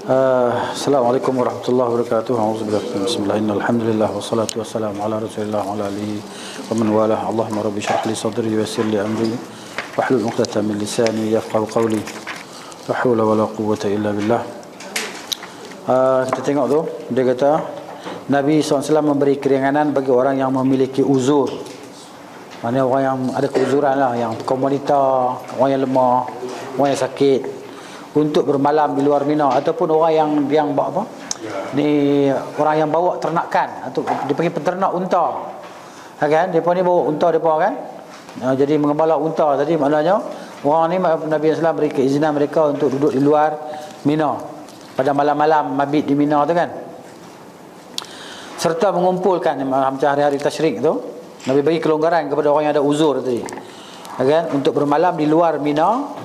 Assalamualaikum warahmatullahi wabarakatuh. Bismillahirrahmanirrahim. Alhamdulillah wassalatu wassalamu ala Rasulillah wa ala alihi wa man walah. Allahumma rabbi shrah li sadri wa yassir li amri wahlul 'uqdatam min lisani yafqahu qawli. La haula wala quwwata illa billah. Kita tengok tu, dia kata Nabi SAW memberi keringanan bagi orang yang memiliki uzur. Maksudnya orang yang ada keuzuran lah, yang kaum wanita, orang yang lemah, orang yang sakit, untuk bermalam di luar Mina, ataupun orang yang bawa apa? Ni orang yang bawa ternakan, atau dia panggil peternak unta. Kan? Depa ni bawa unta depa kan? Jadi mengembala unta tadi, maknanya orang ni Nabi SAW beri keizinan mereka untuk duduk di luar Mina pada malam-malam mabit di Mina tu kan. Serta mengumpulkan macam hari-hari tasyrik tu, Nabi bagi kelonggaran kepada orang yang ada uzur tadi. Kan? Untuk bermalam di luar Mina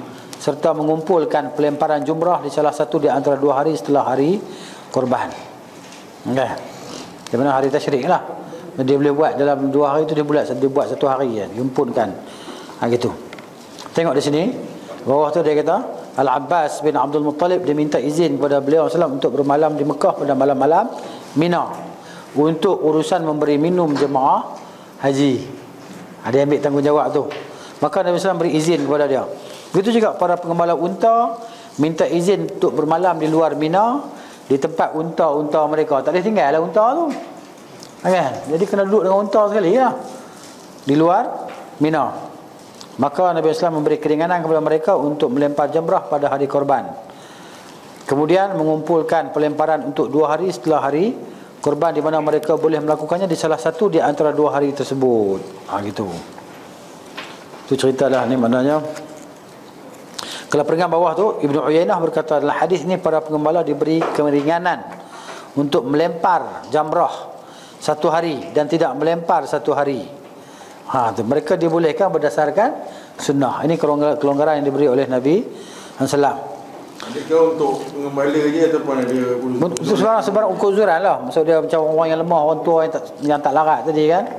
serta mengumpulkan pelemparan jumrah di salah satu di antara 2 hari setelah hari korban. Okay. Di mana hari tasyrik lah. Dia boleh buat dalam 2 hari tu, dia buat 1 hari kan, himpunkan. Gitu. Tengok di sini, bawah tu dia kata Al-Abbas bin Abdul Muttalib dia minta izin kepada beliau SAW untuk bermalam di Mekah pada malam-malam Mina untuk urusan memberi minum jemaah haji. Dia ambil tanggungjawab tu. Maka Nabi SAW beri izin kepada dia. Begitu juga para pengembala unta minta izin untuk bermalam di luar Mina di tempat unta-unta mereka. Tak boleh tinggal lah unta tu. Kan? Jadi kena duduk dengan unta sekali lah di luar Mina. Maka Nabi SAW memberi keringanan kepada mereka untuk melempar jamrah pada hari korban. Kemudian mengumpulkan pelemparan untuk 2 hari setelah hari korban, di mana mereka boleh melakukannya di salah satu di antara 2 hari tersebut. Gitu. Itu cerita lah ni, maknanya kalau peringkat bawah tu Ibnu Uyainah berkata dalam hadis ni para pengembala diberi keringanan untuk melempar jamrah 1 hari dan tidak melempar 1 hari. Tu, mereka dibolehkan berdasarkan sunnah. Ini kelonggaran yang diberi oleh Nabi SAW. Adakah untuk pengembala je ataupun ada untuk sebarang ukuran lah. Maksud dia macam orang yang lemah, orang tua yang tak larat tadi kan.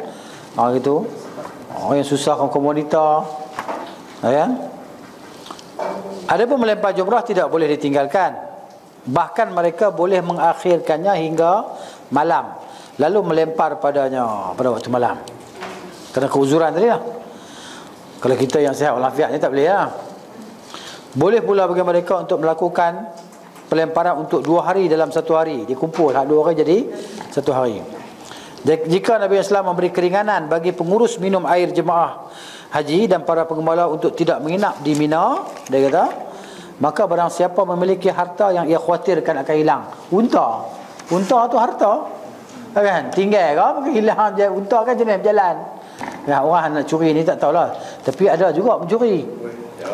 Gitu. Orang yang susah, kaum wanita. Kan? Adapun melempar jumrah tidak boleh ditinggalkan. Bahkan mereka boleh mengakhirkannya hingga malam, lalu melempar padanya pada waktu malam. Kerana keuzuran tadi lah. Kalau kita yang sihat walafiat ni tak boleh lah. Boleh pula bagi mereka untuk melakukan pelemparan untuk 2 hari dalam 1 hari. Dikumpul 2 orang jadi 1 hari. Jika Nabi SAW memberi keringanan bagi pengurus minum air jemaah haji dan para pengembala untuk tidak menginap di Mina, dia kata, maka barang siapa memiliki harta yang ia khawatirkan akan hilang. Unta tu harta kan, tinggal ke hilang je. Unta kan jenis berjalan ya, orang nak curi ni tak tahulah, tapi ada juga pencuri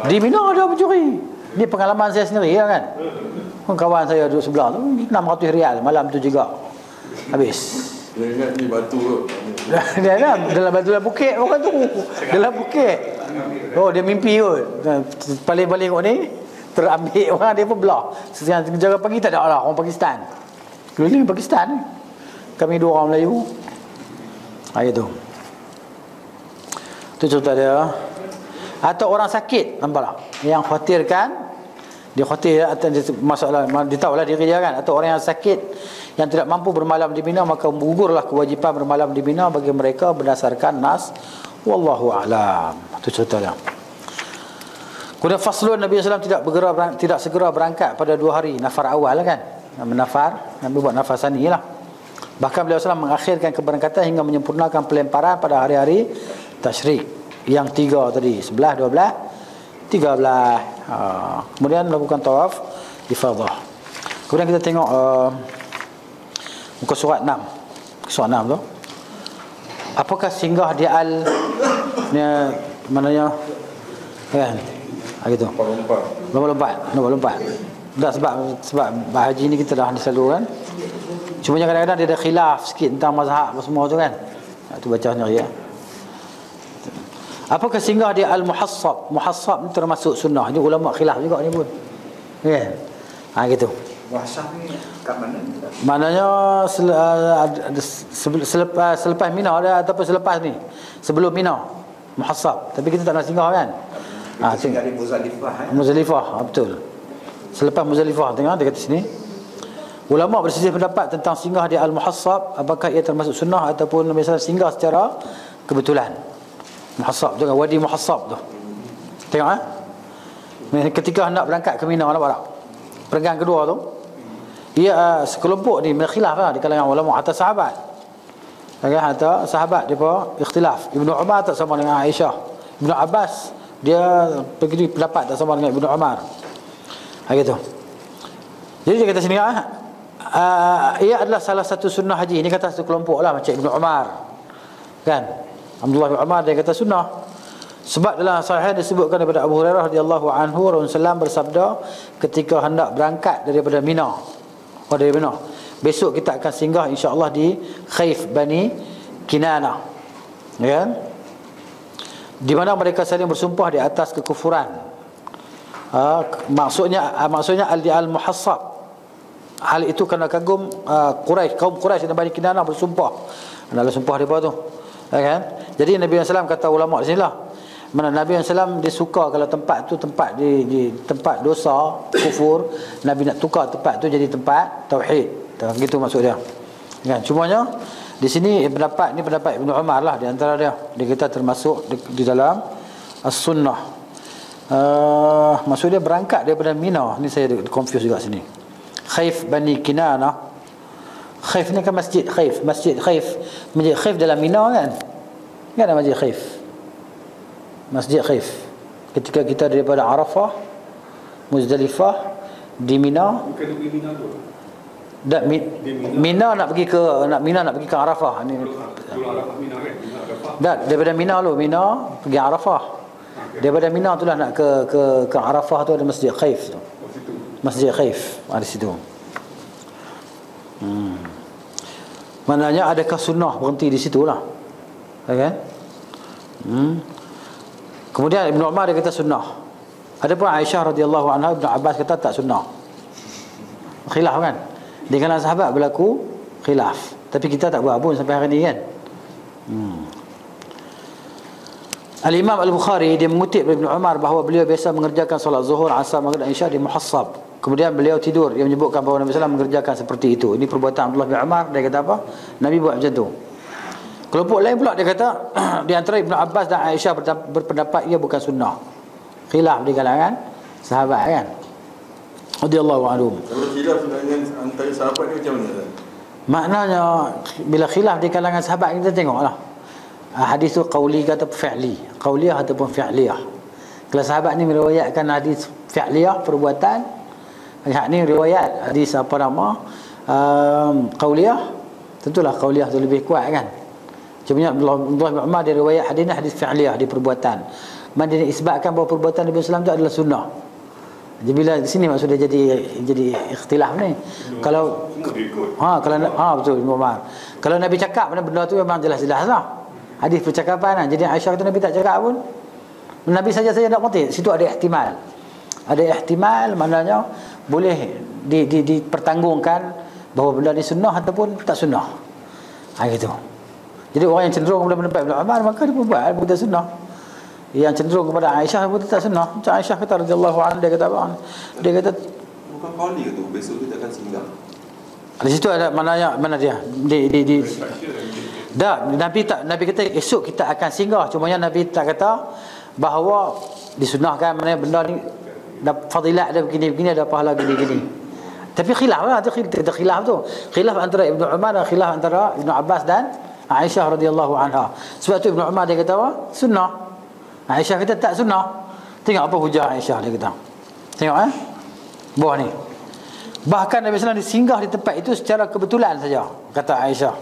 di Mina, ada pencuri. Ni pengalaman saya sendiri ya kan. Kawan saya duduk sebelah tu, 600 rial malam tu juga habis. Dia ingat ni batu tu. Dia dalam batu dalam bukit orang tu. Dalam bukit. Dia mimpi kot. Paling-paling kot ni terambil orang, dia pun belah. Yang jaga pagi tak ada lah, orang Pakistan. Keliling Pakistan ni. Kami 2 orang Melayu. Gitu. Itu cerita dia. Atau orang sakit, nampak tak? Yang khawatirkan, dia khawatir masalah, dia tahulah diri dia kan. Atau orang yang sakit yang tidak mampu bermalam di Mina, maka gugurlah kewajipan bermalam di Mina bagi mereka berdasarkan nas. Wallahu a'lam. Itu cerita dia. Kemudian faslun, Nabi SAW tidak segera berangkat pada 2 hari nafar awal kan. Nabi buat nafar sani lah. Bahkan beliau SAW mengakhirkan keberangkatan hingga menyempurnakan pelemparan pada hari-hari tasyrik yang 3 tadi, 11, 12, 13. Kemudian melakukan tawaf ifadah. Kemudian kita tengok muka surat 6. Surat 6 tu. Apakah singgah di al ni mananya kan? Gitu. Lompat. Dah sebab haji ni kita dah selalu kan. Cuma kadang-kadang dia ada khilaf sikit tentang mazhab semua tu kan. Tu baca sendiri ya. Apakah singgah di al-muhassab? Muhassab ni termasuk sunnah. Ini ulama khilaf juga ni pun. Kan? Gitu. Muhassab ni kat mana? Maknanya selepas Mina ada ataupun selepas ni. Sebelum Mina. Muhassab. Tapi kita tak nak singgah kan? Singgah di Muzdalifah. Muzdalifah, betul. Selepas Muzdalifah, tengok dekat sini. Ulama berselisih pendapat tentang singgah di Al-Muhassab, apakah ia termasuk sunnah ataupun Nabi SAW singgah secara kebetulan. Muhassab tu kan, Wadi Muhassab tu. Tengok ketika hendak berangkat ke Mina, nampak tak? Perenggan kedua tu, ia sekelompok ni khilaf lah di kalangan ulama atas sahabat. Atau sahabat depa ikhtilaf. Ibnu Umar tak sama dengan Aisyah. Ibnu Abbas dia pergi pendapat tak sama dengan Ibnu Umar. Gitu. Jadi dia kata sini ia adalah salah satu sunnah haji. Ini kata satu kelompok lah macam Ibnu Umar. Kan? Abdullah bin Umar dia kata sunnah. Sebab dalam sahih disebutkan daripada Abu Hurairah radhiyallahu anhu, Rasulullah bersabda ketika hendak berangkat daripada Mina. Dari Mina. Besok kita akan singgah insya-Allah di Khaif Bani Kinana. Ya. Di mana mereka saling bersumpah di atas kekufuran. Maksudnya Al-Muhassab. Hal itu kerana kagum Quraisy, kaum Quraisy dan Bani Kinana bersumpah. Adalah sumpah depa tu. Ya kan? Jadi Nabi SAW kata ulama di sinilah. Mana Nabi SAW dia suka kalau tempat tu tempat di tempat dosa, kufur, Nabi nak tukar tempat tu jadi tempat tauhid. Gitu maksud dia. Kan? Cumanya di sini pendapat Ibnu Umar lah di antara dia. Dia kata termasuk di dalam as-sunnah. Maksud dia berangkat daripada Mina. Ni saya confuse juga sini. Khaif Bani Kinana. Khaif ni kan masjid Khaif. Masjid Khaif dalam Mina kan? Kan ada masjid Khaif. Masjid Khaif. Ketika kita daripada Arafah, Muzdalifah, di Mina. Bukan di Mina tu. Mina nak pergi ke Arafah ni. Tak, daripada Mina lu, Mina pergi Arafah. Daripada Mina tu lah nak ke Arafah tu ada Masjid Khaif tu. Masjid Khaif ada situ. Maknanya adakah sunnah berhenti di situ lah. Kan? Kemudian Ibnu Umar dia kata sunnah. Adapun Aisyah radhiyallahu anha, Ibnu Abbas kata tak sunnah. Khilaf kan? Di kalangan sahabat berlaku khilaf. Tapi kita tak buat pun sampai hari ni kan. Al-Imam Al-Bukhari dia mengutip Ibn Umar bahawa beliau biasa mengerjakan solat zuhur, asar, maghrib dan isya di Muhassab. Kemudian beliau tidur. Dia menyebutkan bahawa Nabi SAW mengerjakan seperti itu. Ini perbuatan Abdullah bin Umar. Dia kata apa? Nabi buat macam tu. Kelompok lain pula dia kata di antara Ibn Abbas dan Aisyah berpendapat ia bukan sunnah. Khilaf di kalangan sahabat kan. Radhiyallahu anhum. Kalau khilaf dengan antara sahabat ni macam mana? Maknanya bila khilaf di kalangan sahabat kita tengoklah. Hadis tu qauli ke ataupun fi'li. Qauliyah ataupun fi'liyah. Kalau sahabat ni meriwayatkan hadis fi'liyah perbuatan, hak ni riwayat hadis apa nama? Qauliyah. Tentulah qauliyah tu lebih kuat kan. Cuma Abdullah bin Umar dia riwayat hadis ni hadis fi'liyah di perbuatan. Mana dia isbatkan bahawa perbuatan Nabi sallallahu alaihi wasallam tu adalah sunnah. Jadi bila di sini maksudnya jadi ikhtilaf ni. Kalau betul Ibn Umar. Kalau Nabi cakap benda tu memang jelas-jelas lah. Hadis percakapan lah. Jadi Aisyah kata Nabi tak cakap pun. Nabi saja nak mengerti. Situ ada ihtimal. Ada ihtimal maknanya boleh dipertanggungkan bahawa benda ni sunnah ataupun tak sunnah. Gitu. Jadi orang yang cenderung kepada pendapat Ibn Umar maka dia pun buat berkata sunnah. Yang cenderung kepada Aisyah pun tak sunnah. Macam Aisyah kata radhiyallahu anha, dia kata apa? Dia kata bukan qauli ke tu, besok kita akan singgah. Di situ ada mana dia? Nabi kata esok kita akan singgah. Cumanya Nabi tak kata bahawa disunnahkan mana benda ni fadilat ada begini-begini, ada pahala gini-gini. Tapi khilaf lah, ada khilaf tu. Khilaf antara Ibnu Umar dan khilaf antara Ibnu Abbas dan Aisyah radhiyallahu anha. Sebab tu Ibnu Umar dia kata apa? Sunnah. Aisyah kata tak sunnah. Tengok apa hujah Aisyah dia kata. Tengok bawah ni. Bahkan Nabi SAW disinggah di tempat itu secara kebetulan saja, kata Aisyah.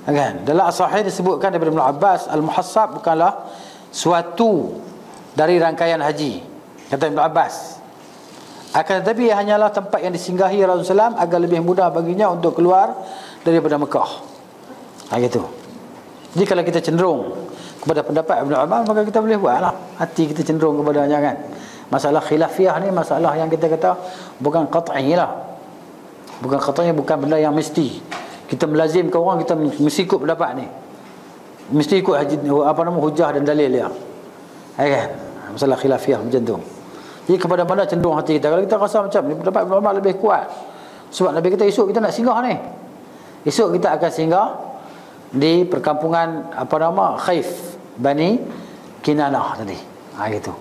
Kan? Dalam as-sahih disebutkan daripada Ibn Abbas, Al-Muhassab bukanlah suatu dari rangkaian haji, kata Ibn Abbas. Akan tetapi ia hanyalah tempat yang disinggahi Rasulullah SAW agar lebih mudah baginya untuk keluar daripada Mekah. Gitu. Jadi kalau kita cenderung kepada pendapat Ibn Umar, maka kita boleh buatlah. Hati kita cenderung kepadanya kan. Masalah khilafiyah ni masalah yang kita kata bukan qat'i lah. Bukan qat'i, bukan benda yang mesti. Kita melazimkan orang, kita mesti ikut pendapat ni. Mesti ikut hujah dan dalil dia. Kan? Masalah khilafiyah macam tu. Jadi kepada mana cenderung hati kita? Kalau kita rasa macam ni pendapat Ibn Umar lebih kuat, Sebab Nabi kata esok kita nak singgah ni. Esok kita akan singgah di perkampungan Khaif Bani Kinanah tadi. Gitu.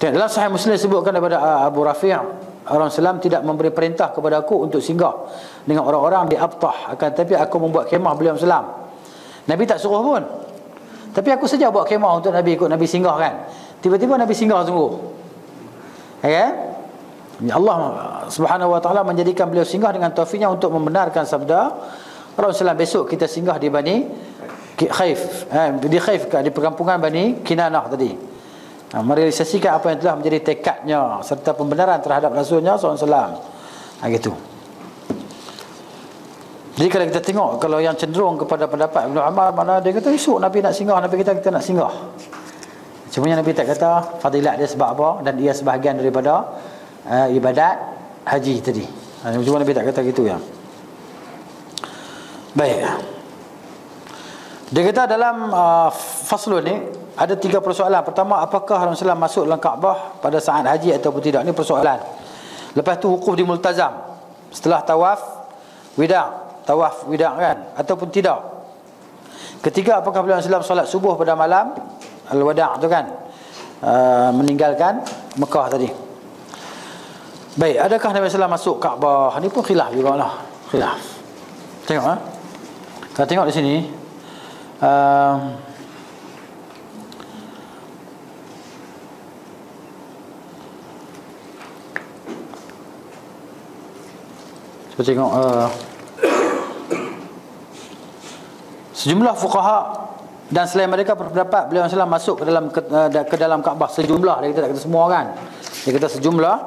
Dalam Sahih Muslim disebutkan daripada Abu Rafi', Rasulullah SAW tidak memberi perintah kepada aku untuk singgah dengan orang-orang di Abtah, akan tetapi aku membuat kemah beliau SAW. Nabi tak suruh pun, tapi aku saja buat kemah untuk Nabi, ikut Nabi singgah kan. Tiba-tiba Nabi singgah sungguh. Ya? Allah Subhanahu wa taala menjadikan beliau singgah dengan taufiknya untuk membenarkan sabda Rasulullah, besok kita singgah di Bani Khaif, di Khaif, di perkampungan Bani Kinanah tadi. Merealisasikan apa yang telah menjadi tekadnya serta pembenaran terhadap Rasulnya SAW. Gitu. Jadi kalau kita tengok, kalau yang cenderung kepada pendapat Ibn Umar, mana dia kata esok Nabi nak singgah, Nabi kita nak singgah. Cuma Nabi tak kata fadilat dia sebab apa, dan ia sebahagian daripada ibadat haji tadi. Cuma Nabi tak kata gitu ya. Baik. Dia kata dalam faslun ni ada 3 persoalan. Pertama, apakah Rasulullah masuk dalam Kaabah pada saat haji ataupun tidak? Ini persoalan. Lepas tu wukuf di Multazam setelah tawaf wida' kan, ataupun tidak. Ketiga, apakah beliau Rasulullah solat subuh pada malam al-wada' tu kan, meninggalkan Mekah tadi. Baik, adakah Nabi SAW masuk Kaabah? Ini pun khilaf jugalah. Khilaf. Tengok Kita tengok di sini. Kita tengok sejumlah fuqaha dan selain mereka berpendapat beliau SAW masuk ke dalam Kaabah. Sejumlah, dia kata, tak kata semua kan. Dia kata sejumlah.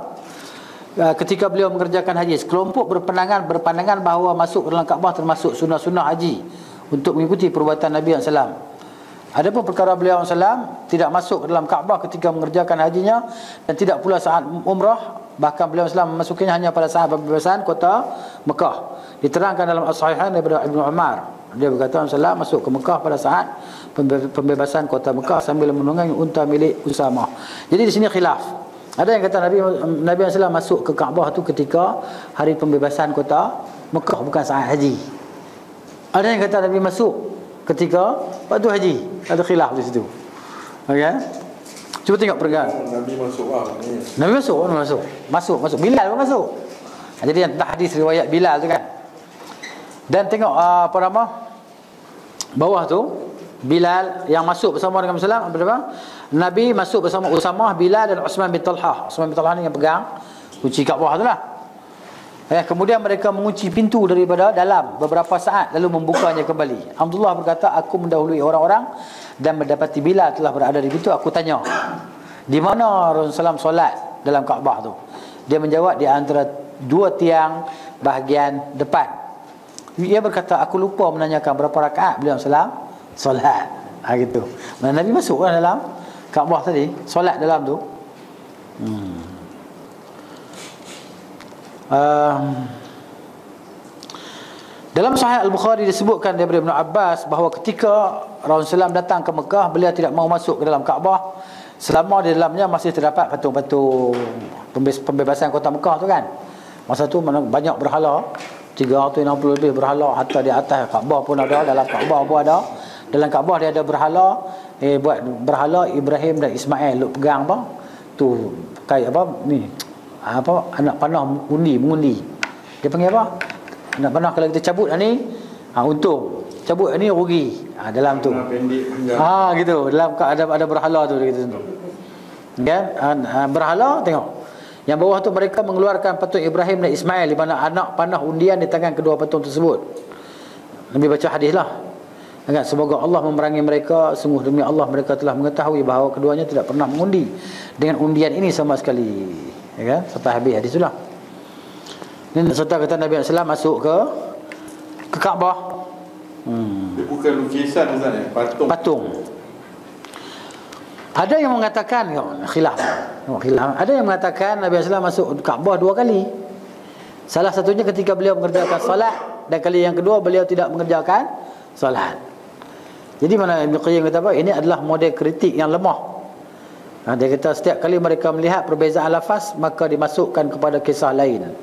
Ketika beliau mengerjakan haji, sekelompok berpandangan bahawa masuk ke dalam Kaabah termasuk sunnah-sunnah haji untuk mengikuti perbuatan Nabi SAW. Adapun perkara beliau SAW tidak masuk ke dalam Kaabah ketika mengerjakan hajinya dan tidak pula saat umrah, bahkan beliau SAW memasukinya hanya pada saat pembebasan kota Mekah. Diterangkan dalam As-Sahihain daripada Ibn Umar, dia berkata SAW masuk ke Mekah pada saat pembebasan kota Mekah sambil menunggangi unta milik Usamah. Jadi di sini khilaf. Ada yang kata Nabi SAW masuk ke Kaabah tu ketika hari pembebasan kota Mekah, bukan saat haji. Ada yang kata Nabi masuk ketika waktu haji. Ada khilaf di situ. Okey. Cuba tengok perkara. Nabi masuk lah. Nabi masuk. Bilal pun masuk. Jadi yang tentang hadis riwayat Bilal tu kan. Dan tengok bawah tu Bilal yang masuk bersama dengan Rasulullah berapa? Nabi masuk bersama Usamah, Bilal dan Utsman bin Talhah. Utsman bin Talhah ni yang pegang kunci Kaabah tu lah. Kemudian mereka mengunci pintu daripada dalam beberapa saat lalu membukanya kembali. Abdullah berkata, aku mendahului orang-orang dan mendapati Bilal telah berada di pintu. Aku tanya, di mana Rasulullah solat dalam Kaabah tu? Dia menjawab, di antara 2 tiang bahagian depan. Dia berkata, aku lupa menanyakan berapa rakaat beliau solat. Gitu. Nabi masuk kan dalam Kaabah tadi, solat dalam tu. Dalam Sahih Al-Bukhari disebutkan daripada Ibn Abbas bahawa ketika Rasulullah datang ke Mekah, beliau tidak mau masuk ke dalam Kaabah selama di dalamnya masih terdapat patung-patung pembebasan kota Mekah tu kan. Masa tu banyak berhala, 360 lebih berhala, hatta di atas Kaabah pun ada, dalam Kaabah pun ada. Dalam Kaabah dia ada berhala, buat berhala Ibrahim dan Ismail, lu pegang apa? Tu kayak apa ni? Anak panah mengundi. Dia panggil apa? Anak panah kalau kita cabut ni, untung. Cabut ni rugi. Dalam tu. Gitu. Dalam ada berhala tu gitu tu. Kan? Berhala tengok. Yang bawah tu mereka mengeluarkan patung Ibrahim dan Ismail di mana anak panah undian di tangan kedua patung tersebut. Nabi baca hadis lah. Semoga Allah memerangi mereka. Sungguh demi Allah mereka telah mengetahui bahawa keduanya tidak pernah mengundi dengan undian ini sama sekali. Ya kan? Sampai habis hadis itulah. Ini serta kata Nabi SAW masuk ke Kaabah. Bukan lukisan Ustaz ya, patung. Ada yang mengatakan khilaf. Ada yang mengatakan Nabi SAW masuk Kaabah 2 kali. Salah satunya ketika beliau mengerjakan solat, dan kali yang kedua beliau tidak mengerjakan solat. Jadi mana Ibn Qayyim kata apa? Ini adalah model kritik yang lemah. Dia kata setiap kali mereka melihat perbezaan lafaz, maka dimasukkan kepada kisah lain.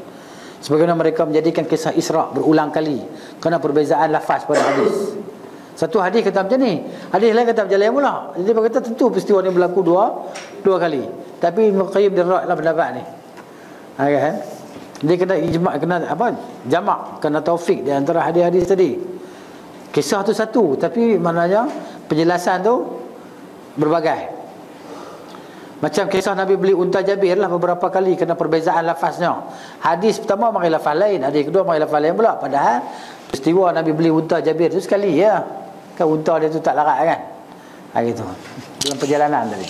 Sebagaimana mereka menjadikan kisah Isra' berulang kali kerana perbezaan lafaz pada hadis. Satu hadis kata macam ni, hadis lain kata macam lain pula. Jadi dia kata tentu peristiwa ni berlaku dua kali. Tapi Ibn Qayyim dia rak dalam pendapat ni. Kan? Dia kena ijma', kena jamak, kena taufik di antara hadis-hadis tadi. Kisah tu satu, tapi maknanya penjelasan tu berbagai. Macam kisah Nabi beli unta Jabir lah beberapa kali kerana perbezaan lafaznya. Hadis pertama mari lafaz lain, hadis kedua mari lafaz lain pula. Padahal peristiwa Nabi beli unta Jabir tu sekali ya. Kan unta dia tu tak larat kan. Gitu. Dalam perjalanan tadi.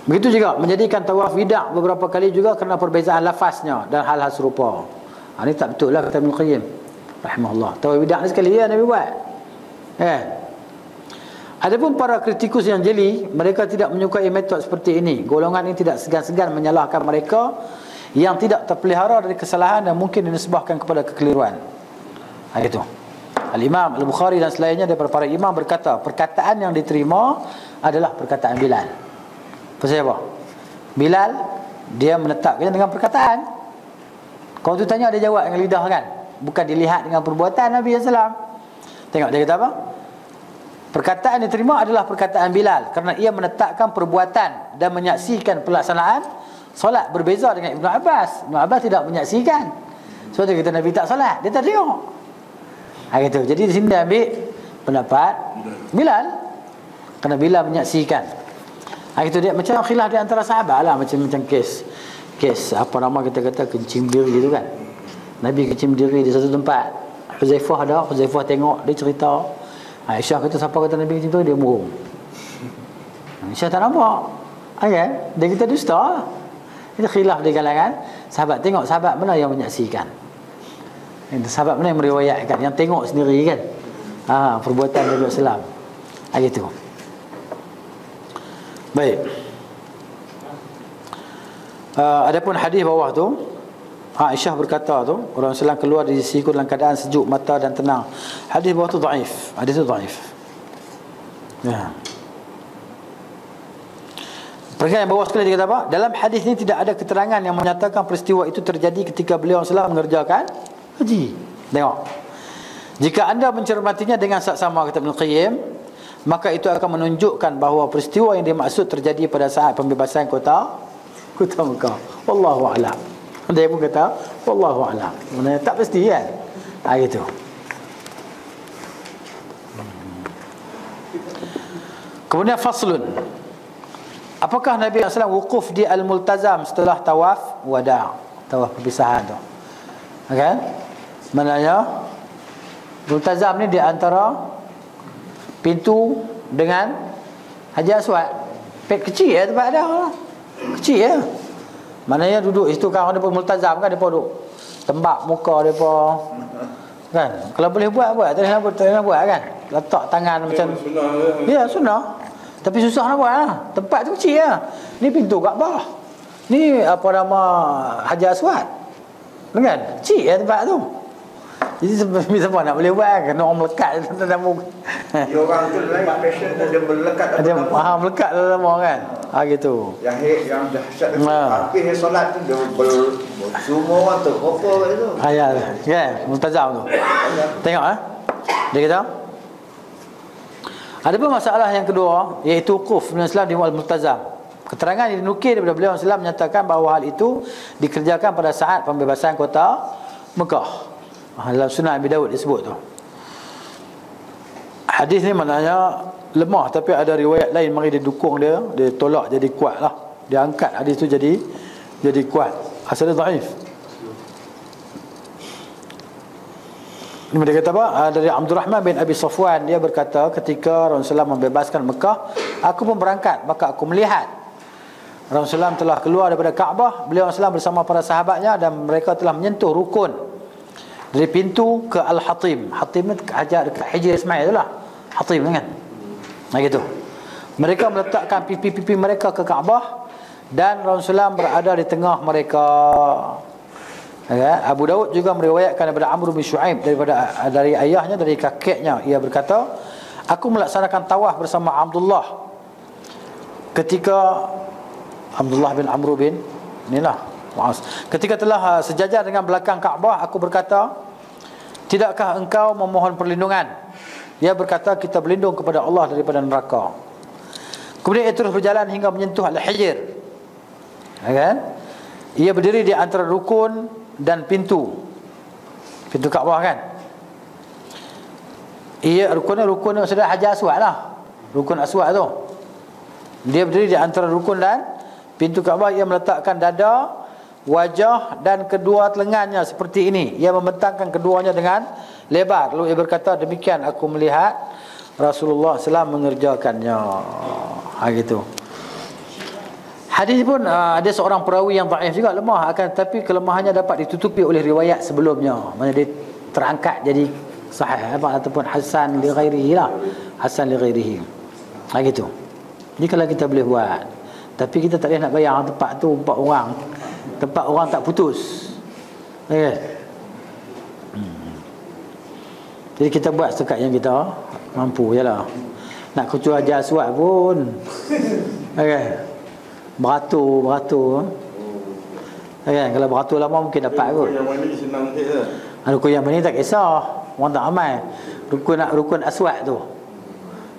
Begitu juga menjadikan tawaf wida' beberapa kali juga kerana perbezaan lafaznya dan hal-hal serupa. Ini tak betul lah kata Ibn Qayyim rahimahullah. Tawaf wida' ni sekali ya Nabi buat. Adapun para kritikus yang jeli, mereka tidak menyukai metod seperti ini. Golongan ini tidak segan-segan menyalahkan mereka yang tidak terpelihara dari kesalahan dan mungkin dinisbahkan kepada kekeliruan. Gitu. Al-Imam Al-Bukhari dan selainnya daripada para imam berkata, perkataan yang diterima adalah perkataan Bilal. Pasal apa? Bilal dia menetapkannya dengan perkataan. Kalau tu tanya dia jawab dengan lidah kan, bukan dilihat dengan perbuatan Nabi SAW. Tengok dia kata apa? Perkataan yang diterima adalah perkataan Bilal kerana ia menetapkan perbuatan dan menyaksikan pelaksanaan solat, berbeza dengan Ibn Abbas. Ibn Abbas tidak menyaksikan. So dia kata Nabi tak solat, dia tak tengok. Gitu. Jadi di sini dia ambil pendapat Bilal kerana Bilal menyaksikan. Gitu dia macam khilaf di antara sahabat lah, macam kes apa nama kita kata kencing diri tu kan. Nabi kencing diri di satu tempat. Huzaifah tengok, dia cerita. Aisyah kata siapa kata Nabi macam tu, dia murung. Aisyah tak nampak. Dia kata dusta. Itu khilaf di kalangan sahabat. Tengok sahabat mana yang menyaksikan, sahabat mana yang meriwayatkan, yang tengok sendiri kan perbuatan Nabi SAW. Gitu. Baik. Adapun hadis bawah tu, Aisyah berkata tu, orang Islam keluar dari sisiku dalam keadaan sejuk mata dan tenang. Hadis bawah tu dhaif. Hadis tu dhaif. Ya. Perkara yang bawah sekali dia kata apa? Dalam hadis ini tidak ada keterangan yang menyatakan peristiwa itu terjadi ketika beliau SAW mengerjakan haji. Tengok. Jika anda mencermatinya dengan saksama kata Ibn Qayyim, maka itu akan menunjukkan bahawa peristiwa yang dimaksud terjadi pada saat pembebasan kota Mekah. Wallahu a'lam. Dia pun kata wallahu a'lam. Maksudnya tak pasti kan. Gitu. Kemudian faslun. Apakah Nabi SAW wukuf di Al-Multazam setelah tawaf wada', tawaf perpisahan tu? Kan? Maknanya Multazam ni di antara pintu dengan Hajar Aswad. Pek kecil ya tempat dia. Kecil ya. Maknanya duduk situ kan, dia pun multazam kan, dia pun duduk tembak muka dia pun kan. Kalau boleh buat tak nak buat kan. Letak tangan macam ya sunnah. Tapi susah nak buat lah. Tempat tu kecil lah. Ni pintu Kaabah. Ni apa nama Hajar Aswad. Kan? Kecil ya tempat tu. Jadi siapa nak boleh buat kan? Orang melekat dalam muka. Dia orang tu lain passion dia melekat dalam melekat dalam orang kan. Gitu. Yang dahsyat tapi dia solat tu dia semua orang tu apa itu. Ya. Kan? Multazam tu. Tengok dia kata ada pun masalah yang kedua, iaitu wukuf Nabi Islam di Al-Multazam. Keterangan yang dinukil daripada beliau Islam menyatakan bahawa hal itu dikerjakan pada saat pembebasan kota Mekah. Dalam Sunan Abi Dawud disebut tu. Hadis ni maknanya lemah, tapi ada riwayat lain mari dia dukung dia tolak jadi kuat lah. Dia angkat hadis tu jadi kuat. Asalnya dhaif. Ini dia kata apa? Dari Abdurrahman bin Abi Safwan, dia berkata ketika Rasulullah membebaskan Mekah, aku pun berangkat, maka aku melihat Rasulullah telah keluar daripada Kaabah. Beliau Rasulullah bersama para sahabatnya dan mereka telah menyentuh rukun dari pintu ke Al-Hatim. Hatim ni dekat Hijr Ismail tu lah. Hatim kan? Gitu. Mereka meletakkan pipi-pipi mereka ke Kaabah dan Rasulullah berada di tengah mereka. Abu Daud juga meriwayatkan daripada Amr bin Shu'aib dari ayahnya, dari kakeknya, ia berkata, aku melaksanakan tawaf bersama Abdullah ketika Abdullah bin Amr bin ketika telah sejajar dengan belakang Kaabah, aku berkata, tidakkah engkau memohon perlindungan? Ia berkata, kita berlindung kepada Allah daripada neraka. Kemudian ia terus berjalan hingga menyentuh Al-Hijr. Kan? Ia berdiri di antara rukun dan pintu Kaabah kan. Ia rukun maksudnya Hajar Aswad lah. Rukun Aswad tu. Dia berdiri di antara rukun dan pintu Kaabah. Ia meletakkan dada, wajah dan kedua telengannya seperti ini. Ia membentangkan keduanya dengan lebar. Lalu ia berkata, demikian aku melihat Rasulullah SAW mengerjakannya. Gitu. Hadis pun ada seorang perawi yang dhaif juga, lemah, akan tetapi kelemahannya dapat ditutupi oleh riwayat sebelumnya. Maksudnya dia terangkat jadi sahih ataupun hasan li ghairihi lah. Hasan li ghairihi. Gitu. Jadi kalau kita boleh buat, tapi kita tak boleh nak bayar tempat tu 4 orang. Tempat orang tak putus. Okay. Jadi kita buat setakat yang kita mampu je lah. Nak kecuali Hajar Aswad pun beratur kalau beratur lama mungkin dapat kot. Yang mana senang sikit lah. Rukun yang mana tak kisah, orang tak amal. Rukun Aswad tu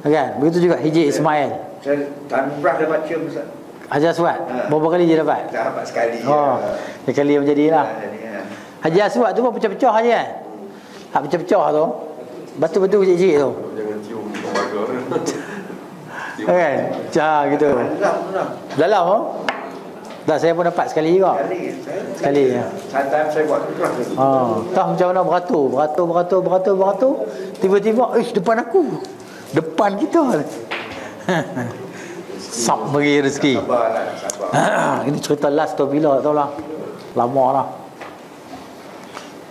kan. Begitu juga Hijri Ismail. Saya tanbrah dapat cium Ustaz. Hajar Aswad berapa kali je dapat? Dapat sekali. Sekali yang menjadilah. Hajar Aswad tu pun pecah-pecah je kan. Hak pecah-pecah tu batu-batu kecil-kecil tu. Jangan cium tembaga. Kan? Cah gitu. Dalam oh? Dah saya pun dapat sekali juga. Sekali ya. Sometimes saya buat terus. Tahu macam mana beratur. Tiba-tiba depan aku. Depan kita. Sap bagi rezeki. Sabar. Ini cerita last tu bila tak tahulah.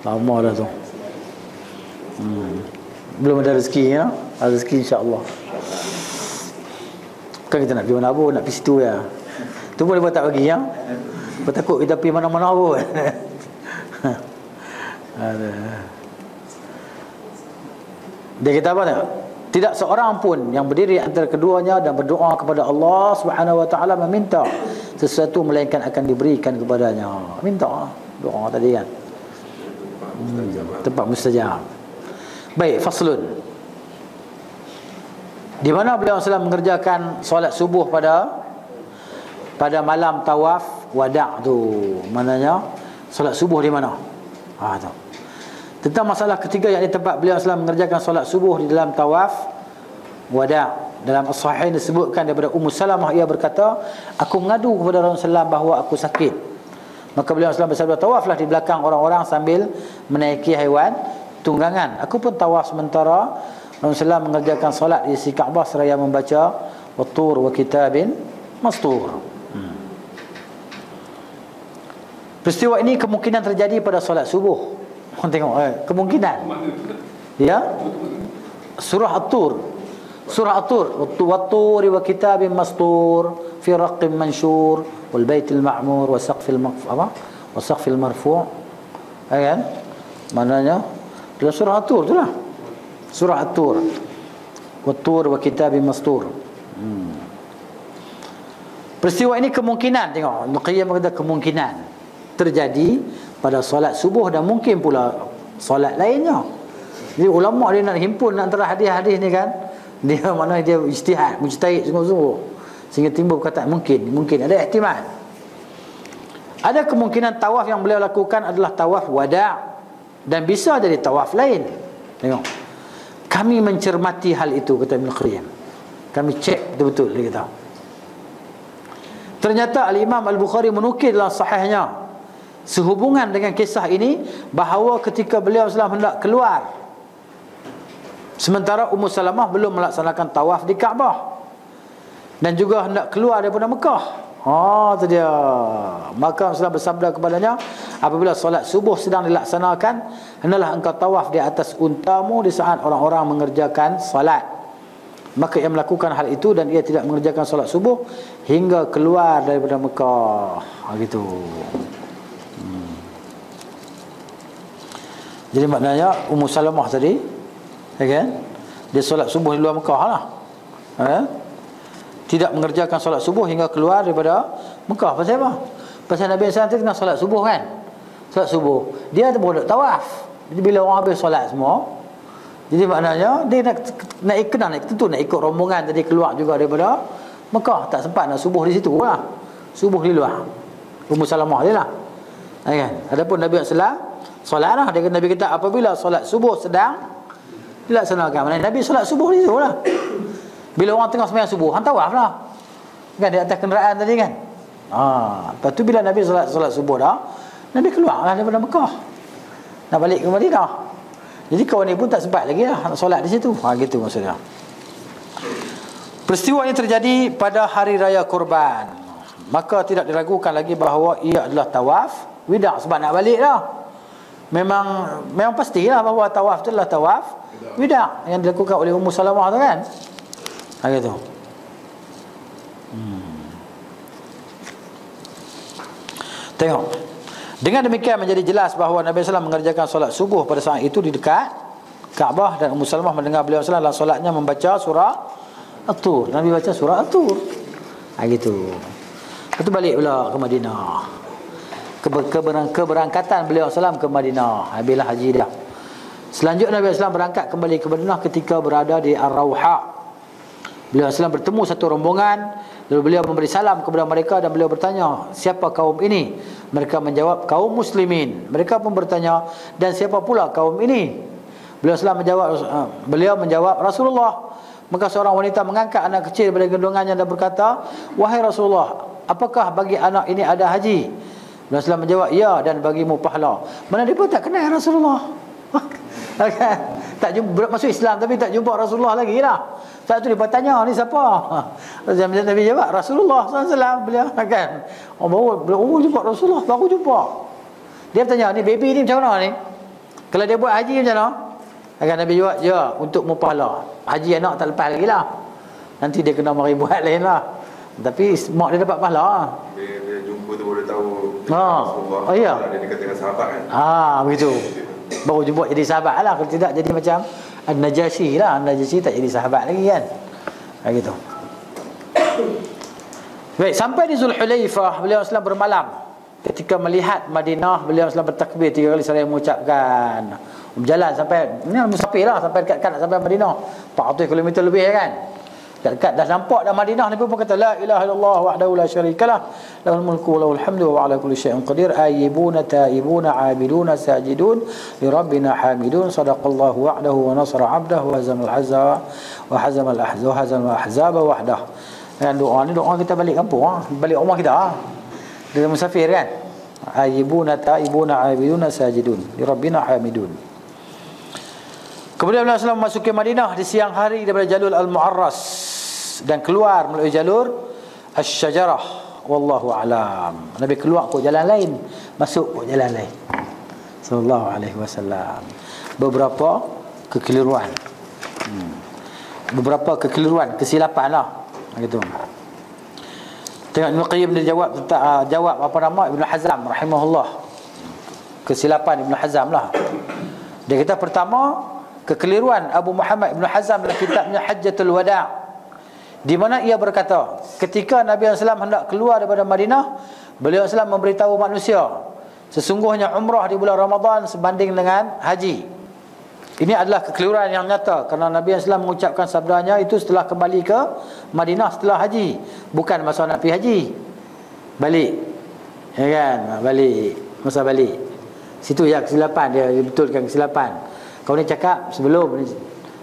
Lama dah tu. Belum ada rezeki ya. Ada rezeki insya-Allah. Kan kita nak pergi mana pun, nak pergi situ ya. Tu boleh buat tak bagi ya. Bertakut kita pergi mana-mana pun. Dia kata apa tak? Tidak seorang pun yang berdiri antara keduanya dan berdoa kepada Allah Subhanahu wa taala meminta sesuatu melainkan akan diberikan kepadanya. Minta doa tadi kan. Tempat mustajab. Baik, faslun. Di mana beliau SAW mengerjakan solat subuh pada malam tawaf wada' tu. Maknanya solat subuh di mana? Tu. Tentang masalah ketiga, yakni tempat beliau SAW mengerjakan solat subuh di dalam tawaf wada'. Dalam as-sahihain disebutkan daripada Ummu Salamah, ia berkata, aku mengadu kepada Rasulullah SAW bahawa aku sakit. Maka beliau SAW bersabda, tawaflah di belakang orang-orang sambil menaiki haiwan tunggangan. Aku pun tawaf sementara Rasulullah mengerjakan solat di sisi Kaabah seraya membaca Wat-Tur wa kitabin mastur. Peristiwa ini kemungkinan terjadi pada solat subuh. Tengok kemungkinan. Ya. Surah At-Tur. Wat-Tur wa kitabin mastur fi raqqin manshur wal baitil ma'mur wa saqfil marfu'. Kan? Maknanya dalam surah At-Tur tu lah. Surah At-Tur. Wat-Tur wa kitabin mastur. Peristiwa ini kemungkinan, tengok Nuqayyah berkata kemungkinan terjadi pada solat subuh dan mungkin pula solat lainnya. Jadi ulama dia nak himpun antara hadis-hadis ni kan. Dia mana dia mujtahid sungguh-sungguh sehingga timbul perkataan mungkin ada ihtimal. Ada kemungkinan tawaf yang beliau lakukan adalah tawaf wada' dan bisa jadi tawaf lain. Tengok. Kami mencermati hal itu, kata Ibn Qayyim. Kami cek betul-betul, dia kata. Ternyata Al-Imam Al-Bukhari menukil dalam sahihnya sehubungan dengan kisah ini bahawa ketika beliau SAW hendak keluar sementara Ummu Salamah belum melaksanakan tawaf di Kaabah dan juga hendak keluar daripada Mekah. Itu dia. Maka Rasulullah bersabda kepadanya, apabila solat subuh sedang dilaksanakan, hendaklah engkau tawaf di atas untamu di saat orang-orang mengerjakan solat. Maka ia melakukan hal itu dan ia tidak mengerjakan solat subuh hingga keluar daripada Mekah. Gitu. Jadi maknanya Ummu Salamah tadi, kan? Dia solat subuh di luar Mekah lah. tidak mengerjakan solat subuh hingga keluar daripada Mekah. Pasal apa? Pasal Nabi SAW tengah solat subuh kan. Solat subuh. Dia baru nak tawaf. Jadi bila orang habis solat semua, jadi maknanya dia nak ikut rombongan tadi keluar juga daripada Mekah. Tak sempat nak subuh di situ lah. Subuh di luar. Ummu Salamah dia lah. Kan? Adapun Nabi SAW solat lah. Nabi kata apabila solat subuh sedang dilaksanakan. Maksudnya Nabi solat subuh di situ lah. Bila orang tengah sembahyang subuh, hang tawaf lah. Kan di atas kenderaan tadi kan. Lepas tu bila Nabi solat subuh dah, Nabi keluar lah daripada Mekah. Nak balik ke Madinah. Jadi kawan ni pun tak sempat lagi lah nak solat di situ. Gitu maksudnya. Peristiwa ini terjadi pada hari raya Kurban. Maka tidak diragukan lagi bahawa ia adalah tawaf wida' sebab nak balik dah. Memang pastilah bahawa tawaf tu adalah tawaf wida' yang dilakukan oleh Ummu Salamah tu kan. Gitu. Tengok. Dengan demikian menjadi jelas bahawa Nabi SAW mengerjakan solat subuh pada saat itu di dekat Kaabah, dan Ummu Salamah mendengar beliau SAW dalam solatnya membaca surah At-Tur. Nabi baca surah At-Tur. Gitu. Lepas tu balik pula ke Madinah. Keberangkatan beliau SAW ke Madinah. Habislah haji dah. Selanjutnya Nabi SAW berangkat kembali ke Madinah ketika berada di Ar-Rawha. Beliau SAW bertemu satu rombongan. Lalu beliau memberi salam kepada mereka dan beliau bertanya, siapa kaum ini? Mereka menjawab, kaum muslimin. Mereka pun bertanya, dan siapa pula kaum ini? Beliau menjawab, Rasulullah. Maka seorang wanita mengangkat anak kecil daripada gendongannya dan berkata, wahai Rasulullah, apakah bagi anak ini ada haji? Beliau SAW menjawab, ya, dan bagimu pahala. Mana dia pun tak kenal Rasulullah. Tak jumpa, masuk Islam tapi tak jumpa Rasulullah lagi lah. Saat tu dia bertanya, ni siapa? Nabi jawab, Rasulullah SAW. Beliau kan, baru jumpa Rasulullah, baru jumpa. Dia bertanya, ni baby ni macam mana ni? Kalau dia buat haji macam mana? Nabi jawab, ya, untuk pahala. Haji anak tak lepas lagi lah. Nanti dia kena mari buat lain lah. Tapi mak dia dapat pahala. Dia jumpa tu baru tahu Rasulullah. Ya. Dia dekat dengan sahabat kan. Begitu. Baru jumpa jadi sahabat lah. Kalau tidak jadi macam An-Najasyi lah. An-Najasyi tak jadi sahabat lagi kan. Gitu. Baik, sampai di Zulhulaifah beliau SAW bermalam. Ketika melihat Madinah, beliau SAW bertakbir 3 kali seraya mengucapkan. Berjalan sampai, ni musafir lah, sampai dekat-dekat nak sampai Madinah 400 km lebih kan. Dekat dah nampak dah Madinah, Nabi pun kata la ilaha illallah wahdahu la syarikalah lahul mulku wa lahul hamdu wa ala kulli syai'in qadir ayyibuna taibuna abiduna sajidun li rabbina hamidun sadaqallahu wa'dahu wa nasara 'abdahu wa hazamal ahzaba wa hazamal ahzaba wahdah. Dan doa ni doa kita balik kampung balik rumah kita dia musafir kan. Ayyibuna taibuna abiduna sajidun li rabbina hamidun. Kemudian Nabi SAW memasuki Madinah di siang hari daripada jalur Al-Mu'arras dan keluar melalui jalur Asy-Syajarah. Wallahu a'lam. Nabi keluar ke jalan lain, masuk ke jalan lain. Sallallahu alaihi wasallam. Beberapa kekeliruan. Kesilapan lah. Gitu. Tengok Ibn Qayyim dia jawab apa nama Ibn Hazm rahimahullah. Kesilapan Ibn Hazm lah. Dia kata pertama, kekeliruan Abu Muhammad Ibn Hazm dalam kitabnya Hajjatul Wada', di mana ia berkata, ketika Nabi SAW hendak keluar daripada Madinah, beliau SAW memberitahu manusia, sesungguhnya umrah di bulan Ramadan sebanding dengan haji. Ini adalah kekeliruan yang nyata, kerana Nabi SAW mengucapkan sabdanya itu setelah kembali ke Madinah setelah haji, bukan masa nak pergi haji. Balik, ya kan, masa balik. Situ ya kesilapan, dia betulkan kesilapan. Kau ni cakap sebelum,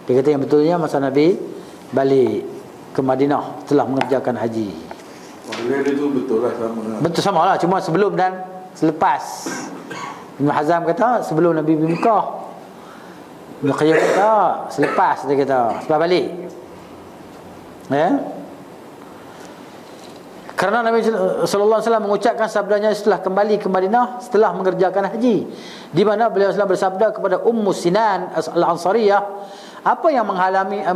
dia kata yang betulnya masa Nabi balik ke Madinah setelah mengerjakan haji. Dia tu betul lah, sama lah. Betul sama lah, cuma sebelum dan selepas. Ibn Hazm kata sebelum Nabi pergi Mekah. Ibn Qayyim kata selepas, dia kata sebab balik. Ya. Kerana Nabi sallallahu alaihi wasallam mengucapkan sabdanya setelah kembali ke Madinah setelah mengerjakan haji, di mana beliau sallallahu bersabda kepada Ummu Sinan Al-Ansariyah, apa yang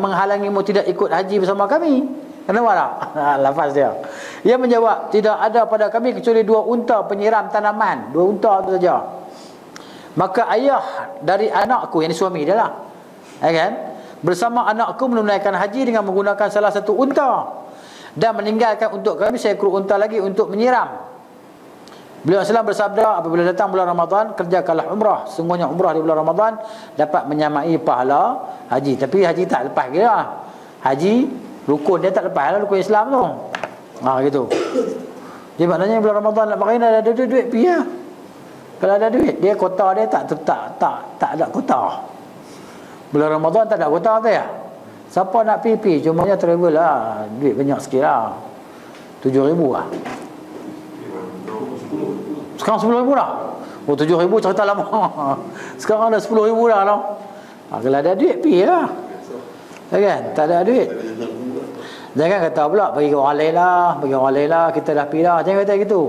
menghalangimu tidak ikut haji bersama kami? Kenapa tak? Lafaz dia. Ia menjawab, tidak ada pada kami kecuali 2 unta penyiram tanaman, 2 unta itu saja. Maka ayah dari anakku, yang suami dia lah, ya kan, bersama anakku menunaikan haji dengan menggunakan salah satu unta. dan meninggalkan untuk kami seekor unta lagi untuk menyiram. Beliau SAW bersabda, apabila datang bulan Ramadan, kerjakanlah umrah. Sungguhnya umrah di bulan Ramadan dapat menyamai pahala haji. Tapi haji tak lepas kira. Haji, rukun dia tak lepas lah, rukun Islam tu. Gitu. Jadi maknanya bulan Ramadan nak pakai ada duit pergi lah. Kalau ada duit, dia kota dia tak ada kota. Bulan Ramadan tak ada kota tu ya. Siapa nak pergi, cumanya travel lah. Duit banyak sikit lah. 7,000 lah. Sekarang 10,000 dah. 7,000 cerita lama. Sekarang dah 10,000 dah tau. Kalau ada duit, pergi lah. Kan? Tak ada duit. Jangan kata pula bagi orang lain lah, kita dah pergi dah. Jangan kata gitu.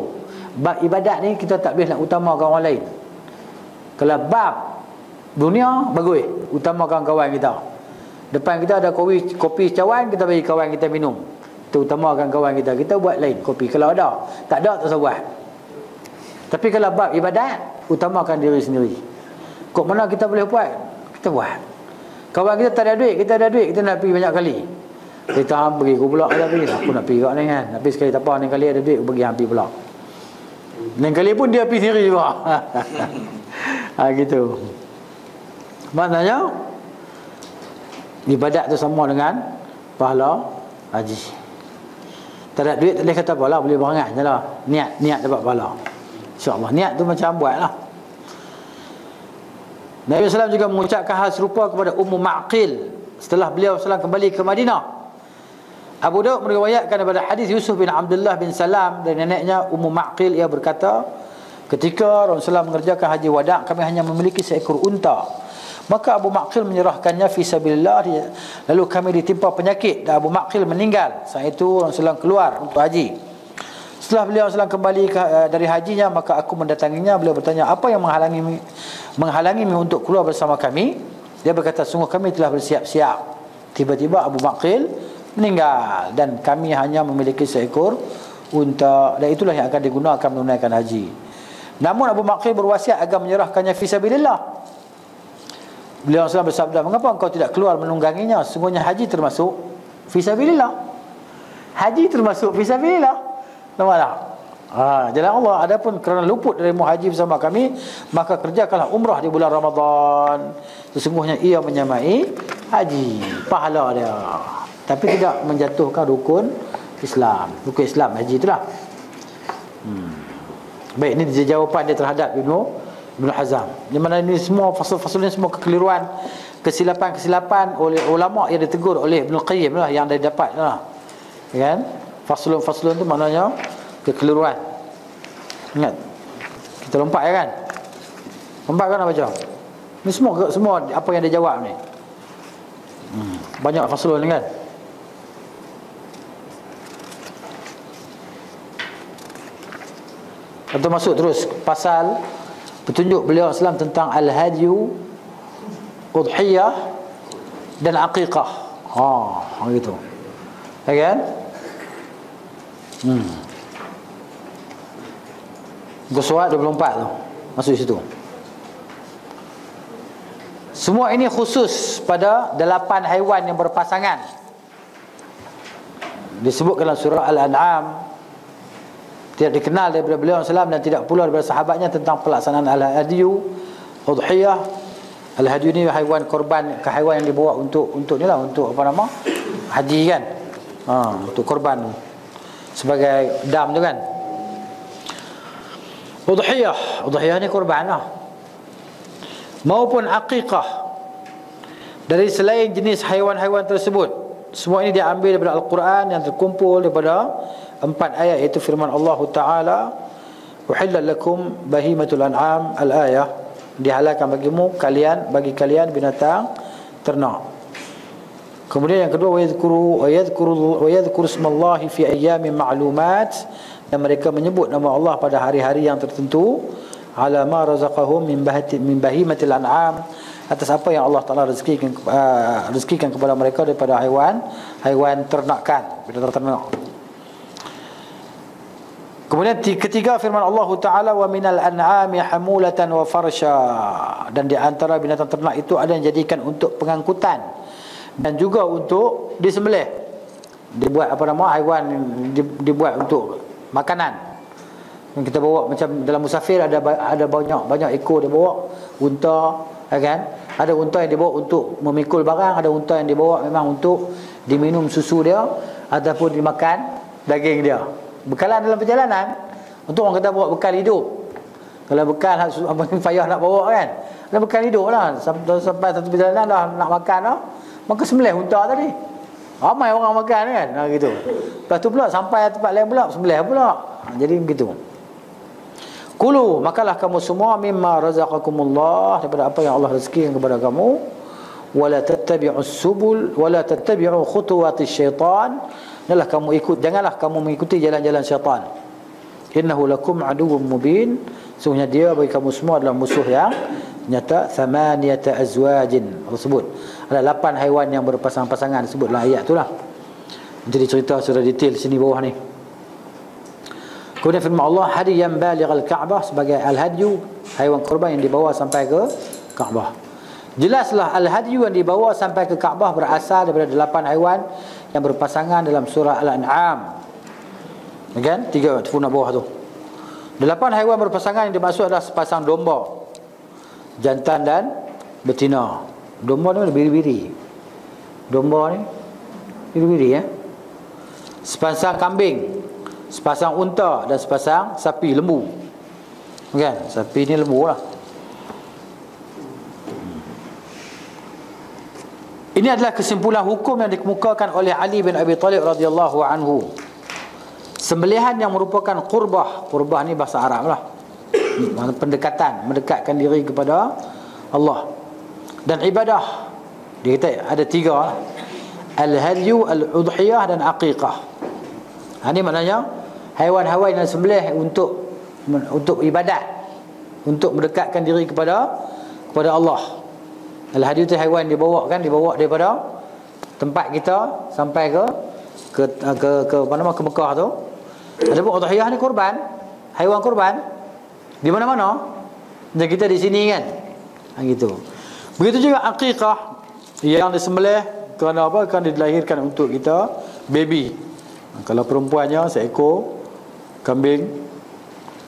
Bab ibadat ni kita tak boleh nak utamakan orang lain. Kalau bab dunia, bagus, utamakan kawan kita. Depan kita ada kopi cawan, kita bagi kawan kita minum. Kita utamakan kawan kita. Kita buat lain kopi. Kalau ada, tak ada tak usah buat. Tapi kalau bab ibadat, utamakan diri sendiri. Kok mana kita boleh buat, kita buat. Kawan kita tak ada duit, kita ada duit, kita nak pergi banyak kali. Kita pergi aku pula ada pergi. Aku nak pergi kat ni kan. Tapi sekali tak apa, ni kali ada duit, aku pergi hampir pula. Lain kali pun dia pergi sendiri juga. Gitu. Maknanya ibadat tu sama dengan pahala haji. Tak ada duit tak boleh kata apalah, boleh berangan je lah. Niat dapat pahala. InsyaAllah. Niat tu macam buat lah. Nabi SAW juga mengucapkan hal serupa kepada Ummu Ma'qil setelah beliau SAW kembali ke Madinah. Abu Daud meriwayatkan daripada hadis Yusuf bin Abdullah bin Salam dari neneknya Ummu Ma'qil, ia berkata, ketika Rasulullah mengerjakan haji wada', kami hanya memiliki seekor unta. Maka Abu Ma'qil menyerahkannya fi sabilillah, lalu kami ditimpa penyakit dan Abu Ma'qil meninggal. Saat itu Rasulullah keluar untuk haji. Setelah beliau SAW kembali dari hajinya, maka aku mendatanginya. Beliau bertanya, apa yang menghalangi untuk keluar bersama kami? Dia berkata, sungguh kami telah bersiap-siap. Tiba-tiba Abu Ma'qil meninggal dan kami hanya memiliki seekor unta, dan itulah yang akan digunakan menunaikan haji. Namun Abu Ma'qil berwasiat agar menyerahkannya fi sabilillah. Beliau SAW bersabda, mengapa engkau tidak keluar menungganginya? Sungguhnya haji termasuk fi sabilillah. Haji termasuk fi sabilillah. Nampak tak? Jalan Allah. Adapun kerana luput dari haji bersama kami, maka kerjakanlah umrah di bulan Ramadan. Sesungguhnya ia menyamai haji, pahala dia. Tapi tidak menjatuhkan rukun Islam. Rukun Islam haji itulah. Baik, ini jawapan dia terhadap Ibn Hazm. Di mana ini semua fasal-fasal ini semua kekeliruan, kesilapan-kesilapan oleh ulama yang ditegur oleh Ibn Qayyim lah, yang dia dapat lah. Kan? Faslun-faslun tu maknanya kekeliruan. Ingat, kita lompat ya kan? Lompat kan apa macam? Ni semua apa yang dia jawab ni. Banyak faslun ni kan? Atau masuk terus pasal petunjuk beliau Islam tentang al-hadyu, udhiyah dan aqiqah. Gitu. Ya kan? Surat 24 tu masuk situ. Semua ini khusus pada 8 haiwan yang berpasangan. Disebut dalam surah Al-An'am. Tidak dikenal daripada beliau SAW dan tidak pula daripada sahabatnya tentang pelaksanaan al-hadyu, udhiyah. Al-hadyu ni haiwan korban, haiwan yang dibawa untuk ni lah, untuk apa nama? Haji kan. Untuk korban sebagai dam tu kan. Udhiyah ni korban lah. Maupun aqiqah, dari selain jenis haiwan-haiwan tersebut. Semua ini diambil daripada Al-Quran yang terkumpul daripada 4 ayat, iaitu firman Allah Ta'ala, uhilla lakum bahimatul an'am, al-ayah, dihalalkan bagi kalian binatang ternak. Kemudian yang kedua, wa yadhkuru ismallahi fi ayyamin ma'lumat, dan mereka menyebut nama Allah pada hari-hari yang tertentu, ala ma razaqahum min bahimatil an'am, atas apa yang Allah Ta'ala rezekikan kepada mereka daripada haiwan ternakan, binatang ternak. Kemudian ketiga, firman Allah Ta'ala, wa minal an'ami hamulatan wa farsha, dan di antara binatang ternak itu ada yang jadikan untuk pengangkutan dan juga untuk disembelih. dibuat apa nama, haiwan dibuat untuk makanan. Yang kita bawa macam dalam musafir ada banyak ekor dia bawa, unta, kan? Ada unta yang dibawa untuk memikul barang, ada unta yang dibawa memang untuk diminum susu dia ataupun dimakan daging dia. Bekalan dalam perjalanan, untuk orang kata bawa bekal hidup. Kalau bekal apa ni payah nak bawa kan. Ada bekal hidup lah. Sampai satu perjalanan dah nak makan dah, maka sembelih unta tadi. Ramai orang makan kan, gitu. Lepas tu pula sampai tempat lain pula sembelih pula. Jadi begitu. Kulu, makalah kamu semua mimma razaqakumullah, daripada apa yang Allah rezekikan kepada kamu. Wala tattabi'us subul wala tattabi'u khutuwatis syaitan. Janganlah kamu mengikuti jalan-jalan syaitan. Innahu lakum aduwwum mubin. Sesungguhnya dia bagi kamu semua adalah musuh yang nyata. Thamaniyata azwajin, Allah sebut ada 8 haiwan yang berpasang-pasangan, sebutlah ayat itulah. Jadi cerita secara detail sini bawah ni. Kemudian firman Allah, hadiyan balighal Ka'bah, sebagai al-hadyu, haiwan kurban yang dibawa sampai ke Ka'bah. Jelaslah al-hadyu yang dibawa sampai ke Ka'bah berasal daripada 8 haiwan yang berpasangan dalam surah Al-An'am. Kan? 3 tefuna bawah tu. 8 haiwan berpasangan yang dimaksud adalah sepasang domba, jantan dan betina. Domba ni biri-biri. Domba ni biri-biri, sepasang kambing, sepasang unta dan sepasang sapi lembu. Kan? Sapi ni lembu lah. Ini adalah kesimpulan hukum yang dikemukakan oleh Ali bin Abi Talib radhiyallahu anhu. Sembelihan yang merupakan qurbah. Qurbah ni bahasa Arab lah. Pendekatan, mendekatkan diri kepada Allah. Dan ibadah, dia kata ada 3, al-hadyu, al-udhiyah dan aqiqah. Ini maknanya haiwan-haiwan yang sembelih untuk ibadat, untuk mendekatkan diri kepada Allah. Al-hadyu itu haiwan dibawa daripada tempat kita sampai ke apa nama, ke Mekah tu. Adapun udhiyah ni kurban, haiwan kurban di mana-mana. Dan kita di sini kan. Gitu. Begitu juga aqiqah, yang disembelih kerana apa? Kan dilahirkan untuk kita baby. Kalau perempuannya seekor kambing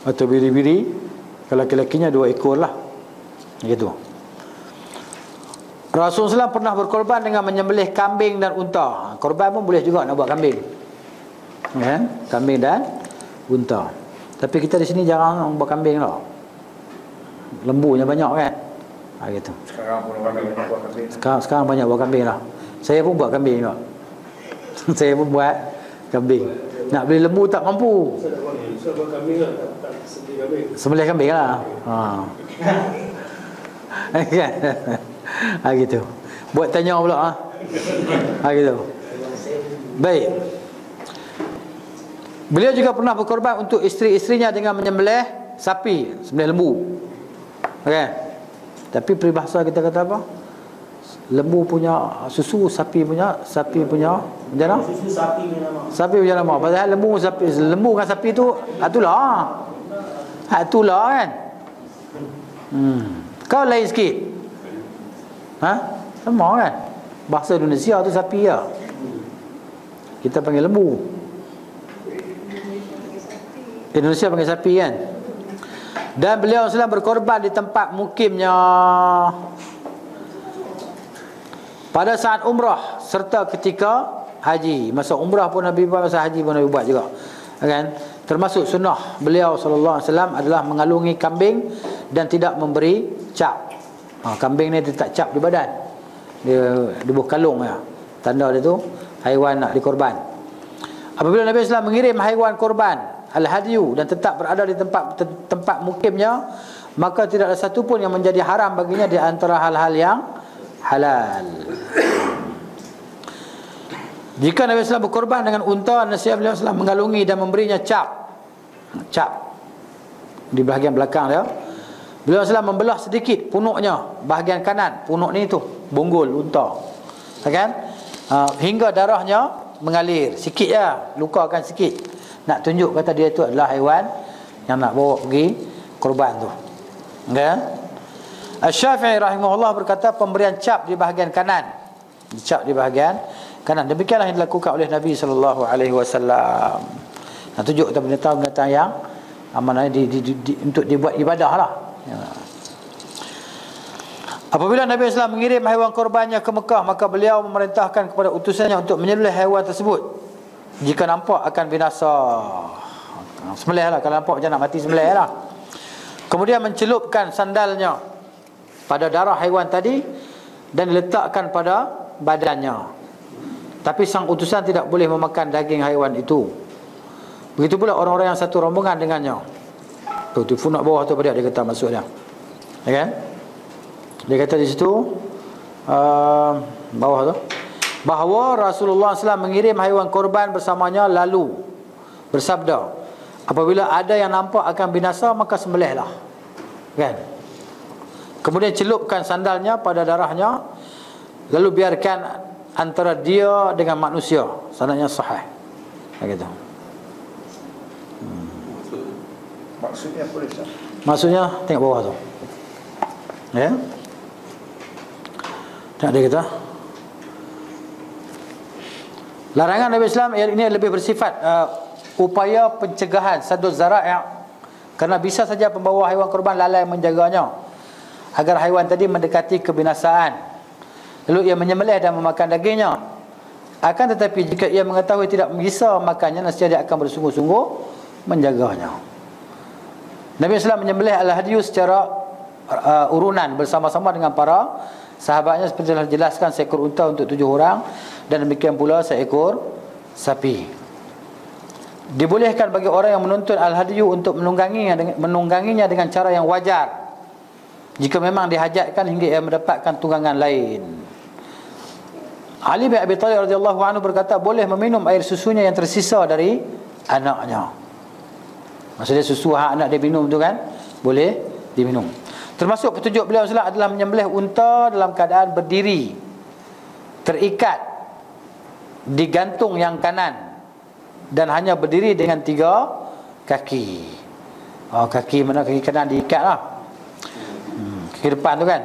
atau biri-biri, kalau laki-lakinya 2 ekor lah. Gitu. Rasulullah SAW pernah berkorban dengan menyembelih kambing dan unta. Korban pun boleh juga nak buat kambing, kan? Kambing dan unta. Tapi kita di sini jarang buat kambing lah. Lembunya banyak kan. Gitu. Sekarang pun orang banyak buat kambing. Sekarang banyak buat kambing lah. Saya pun buat kambing juga. Saya pun buat kambing. Nak beli lembu tak mampu. Saya buat kambing lah, tak sembelih kambing. Sembelih kambing lah. Gitu. Buat tanya pula gitu. Baik. Beliau juga pernah berkorban untuk isteri-isterinya dengan menyembelih sapi, sembelih lembu. Okey. Tapi peribahasa kita kata apa? Lembu punya susu, sapi punya macam mana? Susu sapi punya nama. Sapi punya nama. Padahal lembu dengan sapi tu itulah. Itulah kan. Kau lain sikit. Sama kan? Bahasa Indonesia tu sapi lah. Kita panggil lembu. Indonesia panggil sapi kan. Dan beliau SAW berkorban di tempat mukimnya pada saat umrah serta ketika haji. Masa umrah pun Nabi buat, masa haji pun Nabi buat juga, kan? Termasuk sunnah beliau SAW adalah mengalungi kambing dan tidak memberi cap. Kambing ni dia tak cap di badan, dia buh kalung ya. Tanda dia tu haiwan nak dikorban. Apabila Nabi SAW mengirim haiwan korban al-hadyu dan tetap berada di tempat mukimnya, maka tidak ada satu pun yang menjadi haram baginya di antara hal-hal yang halal. Jika Nabi SAW berkorban dengan unta, nasihat beliau SAW mengalungi dan memberinya cap di bahagian belakang dia. Beliau SAW membelah sedikit punuknya, bahagian kanan punuk ni tu, bonggol unta, kan? Hingga darahnya mengalir sikit ya, lukakan sikit, nak tunjuk kata dia tu adalah haiwan yang nak bawa pergi korban tu, kan? Asy-Syafi'i rahimahullah berkata pemberian cap di bahagian kanan, cap di bahagian kanan. Demikianlah yang dilakukan oleh Nabi SAW. Nah, tunjuk kita binatang-binatang yang untuk dibuat ibadah lah. Ya. Apabila Nabi SAW mengirim haiwan korbannya ke Mekah, maka beliau memerintahkan kepada utusannya untuk menyembelih haiwan tersebut. Jika nampak akan binasa, sembelih lah. Kalau nampak macam nak mati, sembelih lah. Kemudian mencelupkan sandalnya pada darah haiwan tadi dan diletakkan pada badannya. Tapi sang utusan tidak boleh memakan daging haiwan itu. Begitu pula orang-orang yang satu rombongan dengannya. Tu funak bawah tu pada dia kata masuk dia. Ya kan? Dia kata di situ bawah tu, bahawa Rasulullah SAW mengirim haiwan korban bersamanya lalu bersabda, apabila ada yang nampak akan binasa maka sembelihlah. Kan? Kemudian celupkan sandalnya pada darahnya, lalu biarkan antara dia dengan manusia. Sanadnya sahih. Begitu. Maksudnya apa dia? Maksudnya tengok bawah tu. Ya. Tak ada kata. Larangan Nabi Islam ini lebih bersifat upaya pencegahan sadud zara'i', kerana bisa saja pembawa haiwan korban lalai menjaganya agar haiwan tadi mendekati kebinasaan, lalu ia menyembelih dan memakan dagingnya. Akan tetapi jika ia mengetahui tidak bisa makannya, nescaya dia akan bersungguh-sungguh menjaganya. Nabi SAW menyembelih al-hadyu secara urunan bersama-sama dengan para sahabatnya, seperti telah dijelaskan, seekor unta untuk 7 orang dan demikian pula seekor sapi. Dibolehkan bagi orang yang menuntun al-hadyu untuk menungganginya dengan cara yang wajar, jika memang dihajatkan hingga ia mendapatkan tunggangan lain. Ali bin Abi Thalib radhiyallahu anhu berkata, boleh meminum air susunya yang tersisa dari anaknya. Maksudnya susu anak dia minum tu kan, boleh diminum. Termasuk petunjuk beliau SAW adalah menyembelih unta dalam keadaan berdiri, terikat di gantung yang kanan, dan hanya berdiri dengan 3 kaki. Kaki mana? Kaki kanan diikat lah, kaki depan tu kan.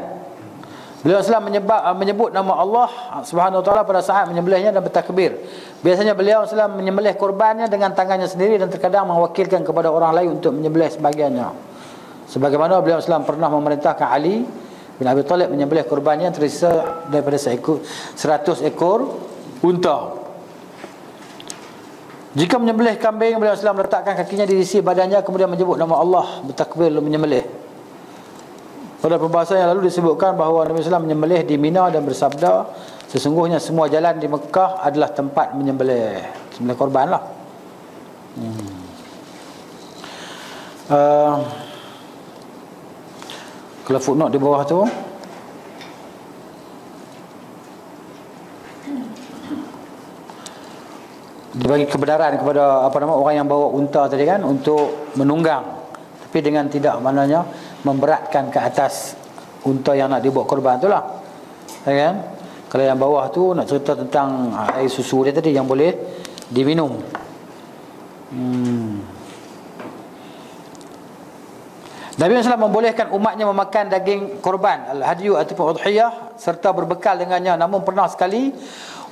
Beliau SAW menyebut nama Allah Subhanahu Wa Taala pada saat menyembelihnya dan bertakbir. Biasanya beliau SAW menyembelih korbannya dengan tangannya sendiri dan terkadang mewakilkan kepada orang lain untuk menyembelih sebagiannya. Sebagaimana beliau SAW pernah memerintahkan Ali bin Abi Thalib menyembelih korbannya tersisa daripada 100 ekor unta. Jika menyembelih kambing, beliau SAW meletakkan kakinya di sisi badannya, kemudian menyebut nama Allah, bertakbir lalu menyembelih. Pada perbahasan yang lalu disebutkan bahawa Nabi SAW menyembelih di Mina dan bersabda, sesungguhnya semua jalan di Mekah adalah tempat menyembelih korban lah. Kalau footnote di bawah tu, dibagi kebenaran kepada orang yang bawa unta tadi kan, untuk menunggang, tapi dengan tidak maknanya memberatkan ke atas unta yang nak dibuat korban tu lah, ya kan? Kalau yang bawah tu nak cerita tentang air susu dia tadi yang boleh diminum. Nabi SAW membolehkan umatnya memakan daging korban al-hadyu ataupun udhiyah serta berbekal dengannya. Namun pernah sekali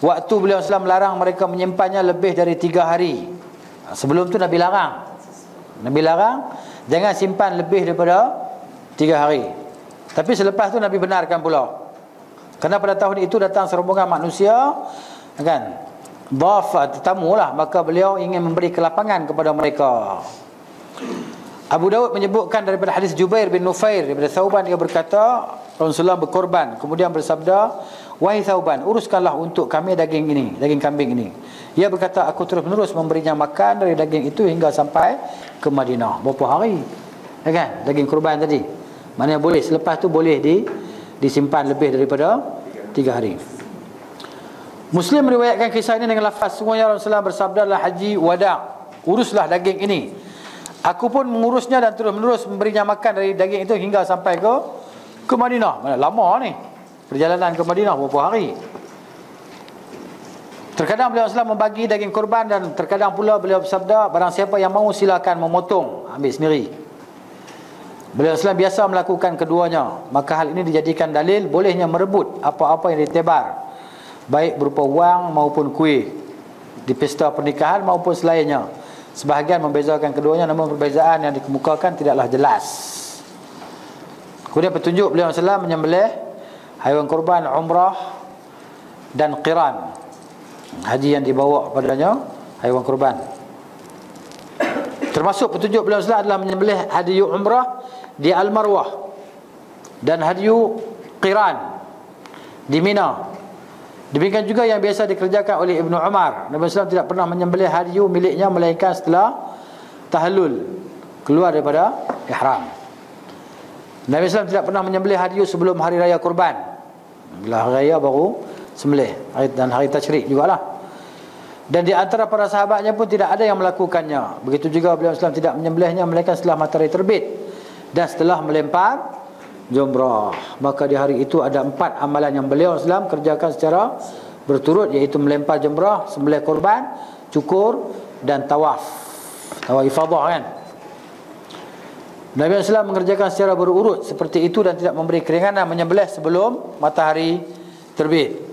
waktu beliau SAW melarang mereka menyimpannya lebih dari 3 hari. Sebelum tu Nabi larang jangan simpan lebih daripada 3 hari. Tapi selepas tu Nabi benarkan pula, kerana pada tahun itu datang serombongan manusia kan, dhaf, tetamu lah, maka beliau ingin memberi kelapangan kepada mereka. Abu Dawud menyebutkan daripada hadis Jubair bin Nufair daripada Thauban, dia berkata Rasulullah berkorban, kemudian bersabda, wahai Thauban, uruskanlah untuk kami daging ini, daging kambing ini. Ia berkata, aku terus menerus memberinya makan dari daging itu hingga sampai ke Madinah. Berapa hari, ya kan, daging korban tadi. Maknanya boleh, selepas tu boleh disimpan lebih daripada 3 hari. Muslim meriwayatkan kisah ini dengan lafaz, sungguhnya Rasulullah bersabda, lah haji wada', uruslah daging ini. Aku pun mengurusnya dan terus menerus memberinya makan dari daging itu hingga sampai ke Madinah. Mana lama ni perjalanan ke Madinah, berapa hari. Terkadang beliau SAW membagi daging korban, dan terkadang pula beliau bersabda, barang siapa yang mahu silakan memotong, ambil sendiri. Beliau SAW biasa melakukan keduanya, maka hal ini dijadikan dalil bolehnya merebut apa-apa yang ditebar baik berupa wang maupun kuih di pesta pernikahan maupun selainnya. Sebahagian membezakan keduanya, namun perbezaan yang dikemukakan tidaklah jelas. Kemudian petunjuk beliau SAW menyembelih haiwan kurban umrah dan qiran, haji yang dibawa padanya haiwan kurban. Termasuk petunjuk beliau SAW adalah menyembelih hadiyu umrah di Al-Marwah dan hadiyu qiran di Mina. Demikian juga yang biasa dikerjakan oleh Ibnu Umar. Nabi SAW tidak pernah menyembelih hadiyu miliknya melainkan setelah tahallul, keluar daripada ihram. Nabi SAW tidak pernah menyembelih hadiyu sebelum hari raya kurban. Bila hari raya baru sembelih, dan hari tasyrik jugalah. Dan di antara para sahabatnya pun tidak ada yang melakukannya. Begitu juga beliau SAW tidak menyembelihnya melainkan setelah matahari terbit dan setelah melempar jumrah. Maka di hari itu ada 4 amalan yang beliau SAW kerjakan secara berturut, iaitu melempar jumrah, sembelih kurban, cukur dan tawaf ifadah kan. Nabi SAW mengerjakan secara berurut seperti itu dan tidak memberi keringanan menyembelih sebelum matahari terbit.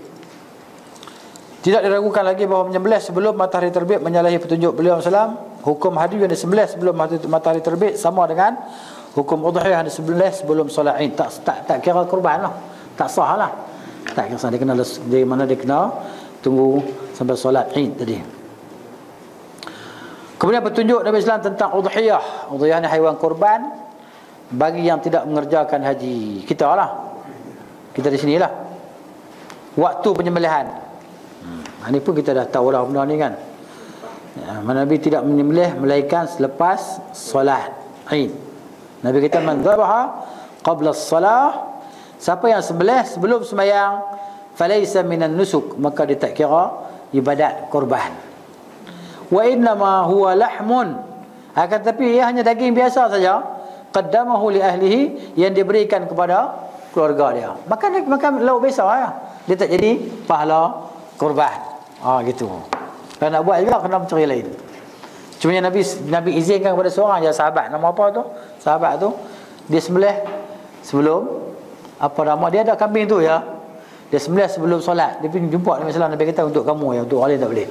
Tidak diragukan lagi bahawa menyembelih sebelum matahari terbit menyalahi petunjuk beliau SAW. Hukum hadiyu yang disembelih sebelum matahari terbit sama dengan hukum udhiyah yang disembelih sebelum solat Id. Tak kira kurban lah, tak sah lah. Tak kira sah, dia kena di mana dia kena tunggu sampai solat Id tadi. Kemudian petunjuk Nabi SAW tentang udhiyah. Udhiyah ni haiwan kurban bagi yang tidak mengerjakan haji. Kita lah, kita di sini lah. Waktu penyembelihan, ini pun kita dah tahu lah benda ni kan. Nabi tidak menyembelih melainkan selepas solat Id. Nabi kata, man dhabaha qabla as-salah, siapa yang sembelih sebelum sembahyang, falaysa minan nusuk, maka dia tak kira ibadat kurban. Wa innama huwa lahmun, akan tapi ia hanya daging biasa saja, qaddamahu li ahlihi, yang diberikan kepada keluarga dia. Makan lauk biasa ya. Dia tak jadi pahala kurban. Gitu. Kalau nak buat juga kena mencari lain. Cuma yang Nabi izinkan kepada seorang je sahabat, nama apa tu? Sahabat tu dia sembelih sebelum apa nama dia, ada kambing tu ya. Dia sembelih sebelum solat. Dia pergi jumpa Nabi sallallahu, Nabi kata untuk kamu ya, untuk orang lain tak boleh.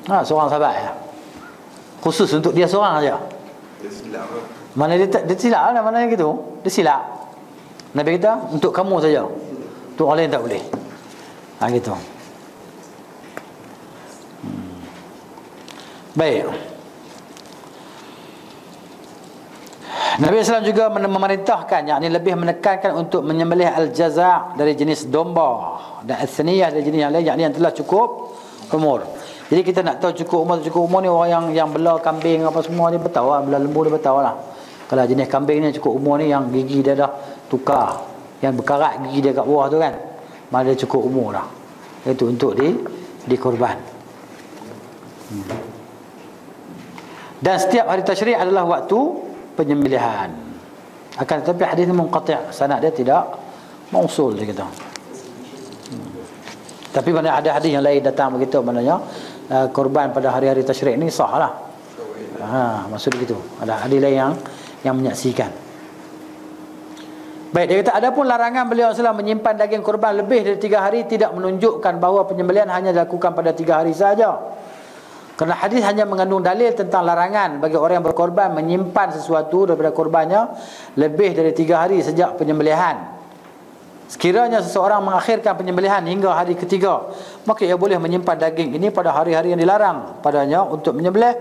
Seorang sahabat ya. Khusus untuk dia seorang saja. Dia silap ke? Mana dia silap lah, mana gitu. Dia silap. Nabi kata untuk kamu saja. Untuk orang lain tak boleh. Gitu. Baik. Nabi SAW juga memerintahkan, yakni lebih menekankan untuk menyembelih al-jaza' dari jenis domba dan al-thaniyah dari jenis yang lain, yakni yang telah cukup umur. Jadi kita nak tahu cukup umur ni, orang yang bela kambing apa semua ni bertahu lah, bela lembu dia bertahu lah. Kalau jenis kambing ni cukup umur ni, yang gigi dia dah tukar, yang berkarat gigi dia kat bawah tu kan, mana dia cukup umur dah. Itu untuk dikorban. Dan setiap hari tasyrik adalah waktu penyembelihan. Akan tetapi hadis ini munqati', sanad dia tidak mausul dia kata. Tapi mana ada hadis yang lain datang begitu, maknanya korban pada hari-hari tasyrik ni sah lah. Maksud begitu. Ada hadis lain yang menyaksikan. Baik, dia kata adapun larangan beliau SAW menyimpan daging korban lebih dari 3 hari tidak menunjukkan bahawa penyembelihan hanya dilakukan pada 3 hari saja. Kerana hadis hanya mengandung dalil tentang larangan bagi orang yang berkorban menyimpan sesuatu daripada korbannya lebih dari 3 hari sejak penyembelihan. Sekiranya seseorang mengakhirkan penyembelihan hingga hari ketiga, maka ia boleh menyimpan daging ini pada hari-hari yang dilarang padanya untuk menyembelih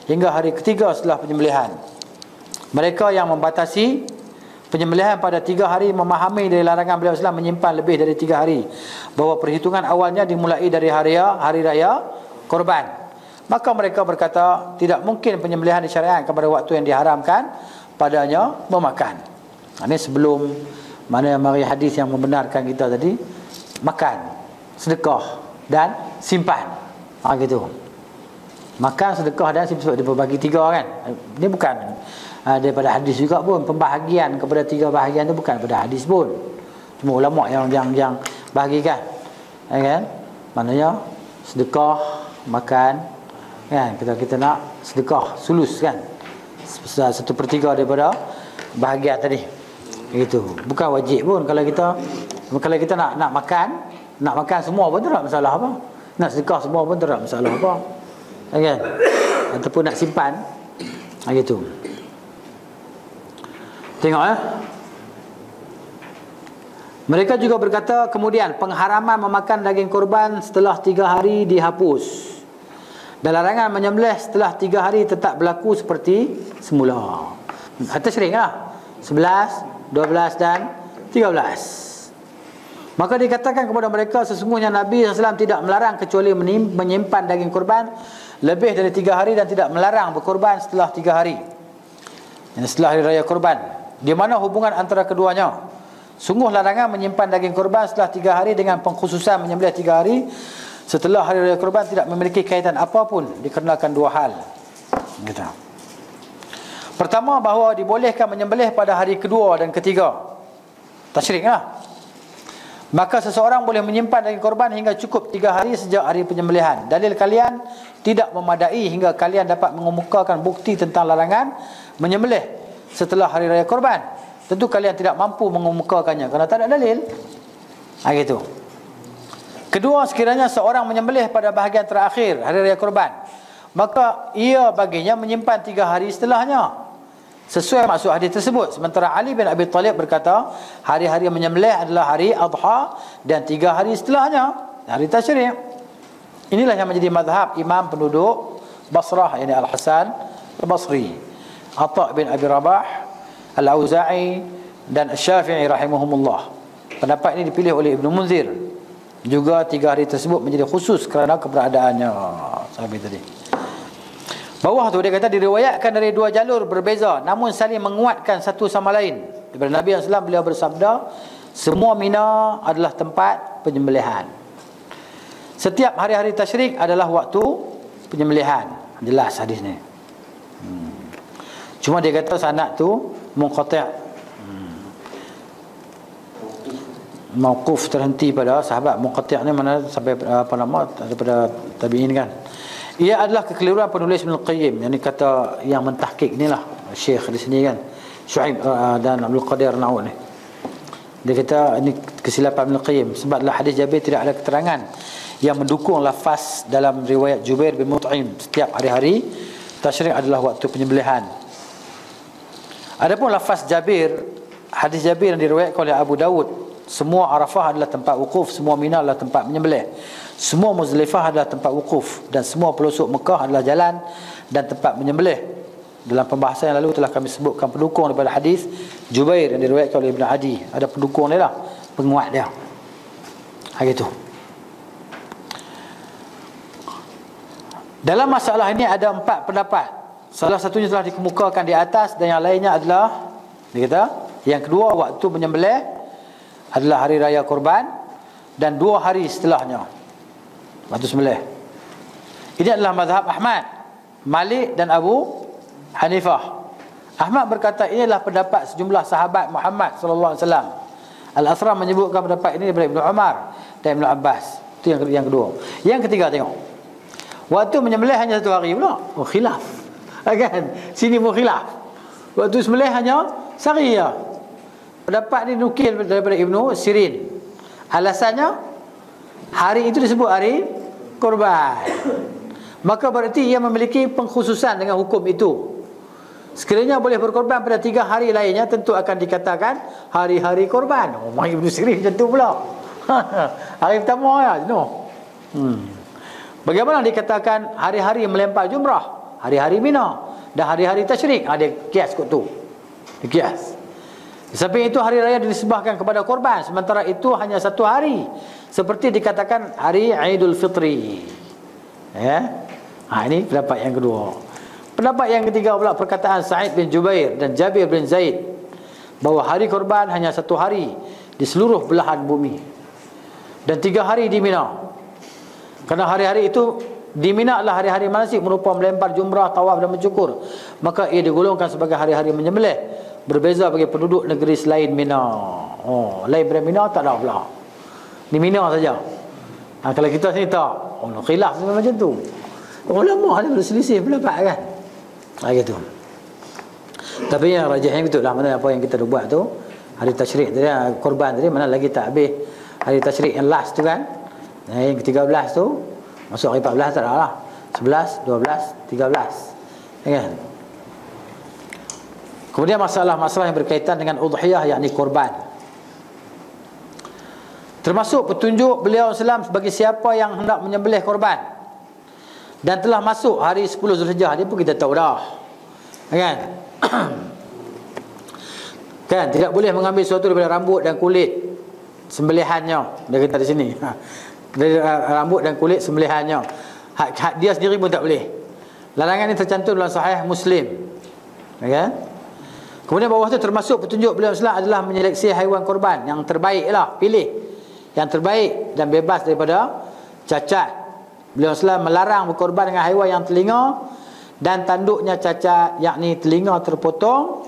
hingga hari ketiga setelah penyembelihan. Mereka yang membatasi penyembelihan pada 3 hari memahami dari larangan beliau SAW menyimpan lebih dari 3 hari, bahawa perhitungan awalnya dimulai dari hari raya korban. Maka mereka berkata tidak mungkin penyembelihan disyariatkan pada waktu yang diharamkan padanya memakan. Ini sebelum mana mari hadis yang membenarkan kita tadi, makan, sedekah dan simpan. Gitu. Makan, sedekah dan simpan, dia berbagi 3 kan. Ini bukan daripada hadis juga pun, pembahagian kepada 3 bahagian itu bukan daripada hadis pun. Cuma ulama yang bahagikan. Kan? Maknanya sedekah, makan kan, kita nak sedekah sulus kan, 1/3 daripada bahagian tadi. Itu bukan wajib pun. Kalau kita nak makan, Nak makan semua pun tak masalah apa. Nak sedekah semua pun tak masalah apa. Kan? Ataupun nak simpan. Gitu. Tengok Mereka juga berkata kemudian pengharaman memakan daging korban setelah 3 hari dihapus. Dan larangan menyembelih setelah 3 hari tetap berlaku seperti semula. Tasyrik lah. 11, 12 dan 13. Maka dikatakan kepada mereka sesungguhnya Nabi SAW tidak melarang kecuali menyimpan daging korban lebih dari 3 hari dan tidak melarang berkorban setelah 3 hari. Setelah hari raya korban. Di mana hubungan antara keduanya? Sungguh larangan menyimpan daging korban setelah 3 hari dengan pengkhususan menyembelih 3 hari setelah hari raya korban tidak memiliki kaitan apapun dikarenakan 2 hal. Gitu. Pertama, bahawa dibolehkan menyembelih pada hari kedua dan ketiga. Tasyrik lah. Maka seseorang boleh menyimpan daging korban hingga cukup 3 hari sejak hari penyembelihan. Dalil kalian tidak memadai hingga kalian dapat mengemukakan bukti tentang larangan menyembelih setelah hari raya korban. Tentu kalian tidak mampu mengemukakannya kerana tak ada dalil. Gitu. Kedua, sekiranya seorang menyembelih pada bahagian terakhir hari raya korban, maka ia baginya menyimpan 3 hari setelahnya, sesuai maksud hadis tersebut. Sementara Ali bin Abi Talib berkata, hari-hari menyembelih adalah hari Adha dan 3 hari setelahnya, hari Tasyrik. Inilah yang menjadi mazhab imam penduduk Basrah, yakni Al-Hasan Al-Basri, Atha bin Abi Rabah, Al-Auza'i dan Syafi'i rahimahumullah. Pendapat ini dipilih oleh Ibn Munzir. Juga 3 hari tersebut menjadi khusus kerana keberadaannya sahabat tadi. Bawah tu dia kata diriwayatkan dari 2 jalur berbeza namun saling menguatkan satu sama lain. Daripada Nabi SAW beliau bersabda, semua Mina adalah tempat penyembelihan. Setiap hari-hari tasyrik adalah waktu penyembelihan. Jelas hadis ni. Cuma dia kata sanad tu munqati', mauquf, terhenti pada sahabat. Munqati' ni mana sampai apa nama daripada tabi'in kan. Ia adalah kekeliruan penulis Ibn Al-Qayyim yang kata yang mentahqiq inilah Syekh di sini kan, Syuaib dan Abdul Qadir Naud ni. Dia kata ini kesilapan Ibn Al-Qayyim sebablah hadis Jabir tidak ada keterangan yang mendukung lafaz dalam riwayat Jubair bin Mut'im setiap hari-hari tasyrik adalah waktu penyembelihan. Adapun lafaz Jabir, hadis Jabir yang diriwayatkan oleh Abu Dawud, semua Arafah adalah tempat wukuf, semua Mina adalah tempat menyembelih, semua Muzdalifah adalah tempat wukuf, dan semua pelosok Mekah adalah jalan dan tempat menyembelih. Dalam pembahasan yang lalu telah kami sebutkan pendukung daripada hadis Jubair yang diriwayatkan oleh Ibn Adi. Ada pendukung dia lah, penguat dia. Gitu. Dalam masalah ini ada 4 pendapat. Salah satunya telah dikemukakan di atas dan yang lainnya adalah, dia kata, yang kedua waktu menyembelih adalah hari raya korban dan 2 hari setelahnya waktu sembelih. Ini adalah mazhab Ahmad, Malik dan Abu Hanifah. Ahmad berkata ini adalah pendapat sejumlah sahabat Muhammad sallallahu alaihi wasallam. Al-Athram menyebutkan pendapat ini daripada Ibnu Umar dan Ibnu Abbas. Itu yang kedua. Yang ketiga, tengok. Waktu menyembelih hanya 1 hari pula. Oh, khilaf. Kan? Sini pun khilaf. Waktu sembelih hanya sehari ya. Pendapat ini nukil daripada Ibnu Sirin. Alasannya hari itu disebut hari korban. Maka berarti ia memiliki pengkhususan dengan hukum itu. Sekiranya boleh berkorban pada 3 hari lainnya, tentu akan dikatakan hari-hari korban. Oh, Ibnu Sirin macam tu pula. Hari pertama ya, no. Bagaimana dikatakan hari-hari melempar jumrah, hari-hari Mina dan hari-hari tasyrik? Dia kias kot tu. Dia kias. Sampai itu hari raya disembahkan kepada korban, sementara itu hanya 1 hari. Seperti dikatakan hari Aidul Fitri. Ini pendapat yang kedua. Pendapat yang ketiga pula perkataan Sa'id bin Jubair dan Jabir bin Zaid bahawa hari korban hanya 1 hari di seluruh belahan bumi dan 3 hari di Mina. Kerana hari-hari itu di Mina adalah hari-hari manasik merupa melempar jumrah, tawaf dan mencukur. Maka ia digolongkan sebagai hari-hari menyembelih. Berbeza bagi penduduk negeri selain Mina. Lain daripada Mina tak ada pula. Di Mina saja. Kalau kita sini tak. Khilaf macam tu. Ulama ada berselisih pendapat kan. Gitu. Tapi yang rajih yang betul lah, mana apa yang kita dah buat tu, hari tasyrik tadi, korban tadi, mana lagi tak habis hari tasyrik yang last tu kan. Yang ke-13 tu masuk hari 14 tak ada lah. 11, 12, 13. Kan? Kemudian masalah-masalah yang berkaitan dengan udhiyah, yakni korban. Termasuk petunjuk beliau SAW bagi siapa yang hendak menyembelih korban dan telah masuk hari 10 Zulhijjah, dia pun kita tahu dah. Kan? Kan, tidak boleh mengambil sesuatu daripada rambut dan kulit sembelihannya. Dia kata di sini. Dari rambut dan kulit sembelihannya. Hak dia sendiri pun tak boleh. Larangan ini tercantum dalam Sahih Muslim. Kan? Kemudian bawah itu termasuk petunjuk beliau SAW adalah menyeleksi haiwan korban yang terbaik lah, pilih yang terbaik dan bebas daripada cacat. Beliau SAW melarang berkorban dengan haiwan yang telinga dan tanduknya cacat, yakni telinga terpotong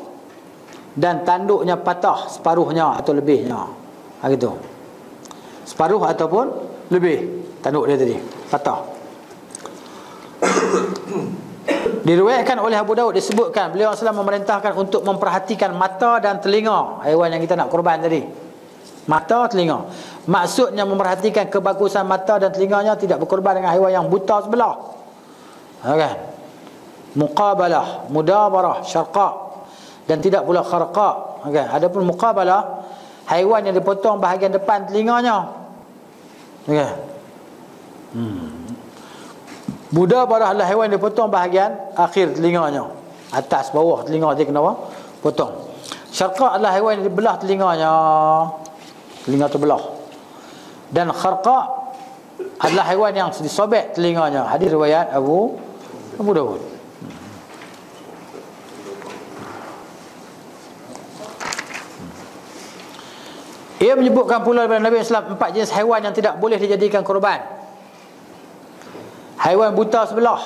dan tanduknya patah separuhnya atau lebihnya. Gitu. Separuh ataupun lebih tanduk dia tadi patah. Diriwayatkan oleh Abu Daud, disebutkan beliau SAW memerintahkan untuk memperhatikan mata dan telinga haiwan yang kita nak korban tadi. Mata, telinga. Maksudnya memperhatikan kebagusan mata dan telinganya, tidak berkorban dengan haiwan yang buta sebelah. Okay. Muqabalah, mudabarah, syarqa, dan tidak pula kharqa. Okay. Adapun muqabalah, haiwan yang dipotong bahagian depan telinganya. Okay. Mudabarah adalah haiwan yang dipotong bahagian akhir telinganya, atas bawah telinga dia kena potong. Syarqa adalah haiwan yang dibelah telinganya, telinga terbelah. Dan kharqa adalah haiwan yang disobek telinganya. Hadis riwayat Abu Daud. Ia menyebutkan pula daripada Nabi SAW 4 jenis haiwan yang tidak boleh dijadikan korban. Haiwan buta sebelah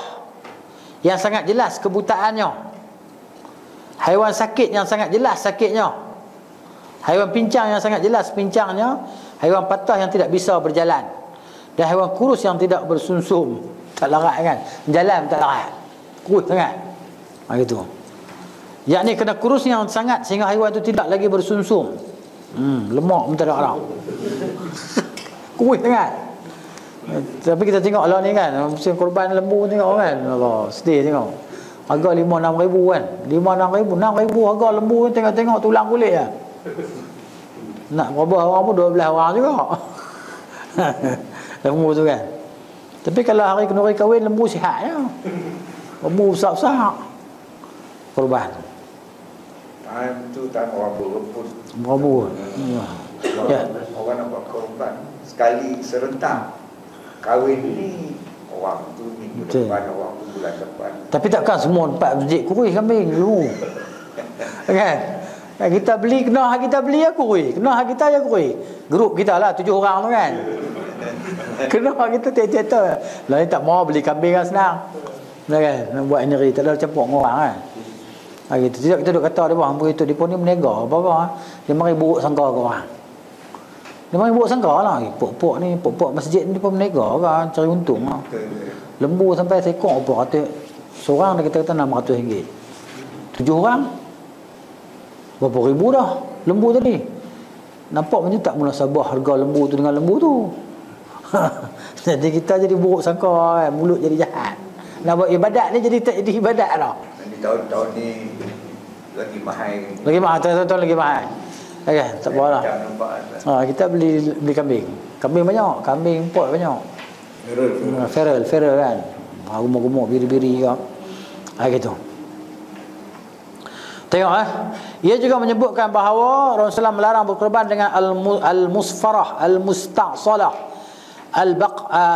yang sangat jelas kebutaannya. Haiwan sakit yang sangat jelas sakitnya. Haiwan pincang yang sangat jelas pincangnya. Haiwan patah yang tidak bisa berjalan. Dan haiwan kurus yang tidak bersumsum. Tak larat kan? Jalan tak larat. Kurus sangat. Gitu. Yakni kena kurus yang sangat sehingga haiwan itu tidak lagi bersumsum. Lemak pun tak ada arah. Kurus sangat. Tapi kita tengok lah ni kan, musim korban lembu tengok kan, Allah, sedih tengok. Harga 5-6 ribu kan, 5-6 ribu, 6 ribu harga lembu kan, tengok-tengok tulang kulit lah. Nak berapa orang pun 12 orang juga. Lembu tu kan. Tapi kalau hari kenduri kahwin, lembu sihat ya. Lembu besar-besar korban. Time tu time orang berebut. Berebut. Ya. Orang nak buat korban sekali serentak. Kahwin ni orang tu minggu depan, orang tu bulan depan. Tapi takkan semua tempat masjid kurui kambing dulu. Kan? Kita beli, kena hak kita beli ya kurui. Kena hak kita ya kurui. Grup kita lah 7 orang tu kan. Kena hak kita tiap-tiap. Lah ni tak mau beli kambing kan senang. Kan? Nak buat sendiri, tak ada campur dengan orang kan. Gitu. Tidak kita duk kata dia bang, itu dia pun ni menega apa-apa. Dia mari buruk sangka ke orang. Dia mari buruk sangka lah. Pok-pok ni, pok-pok masjid ni pun menega kan, cari untung lah. Lembu sampai seekor apa kata seorang dia kata RM600. 7 orang berapa ribu dah lembu tadi. Nampak macam tak munasabah harga lembu tu dengan lembu tu. Jadi kita jadi buruk sangka kan, mulut jadi jahat. Nak buat ibadat ni jadi tak jadi ibadat lah. Nanti tahun-tahun ni lagi mahal. Lagi mahal, tahun-tahun lagi mahal. Okay, tak apalah. Kita beli kambing. Kambing banyak, kambing import banyak. Feral kan. Gemuk-gemuk biri-biri ke. Gitu. Tengok ia juga menyebutkan bahawa Rasulullah melarang berkorban dengan al-musfarah, al-musta'salah,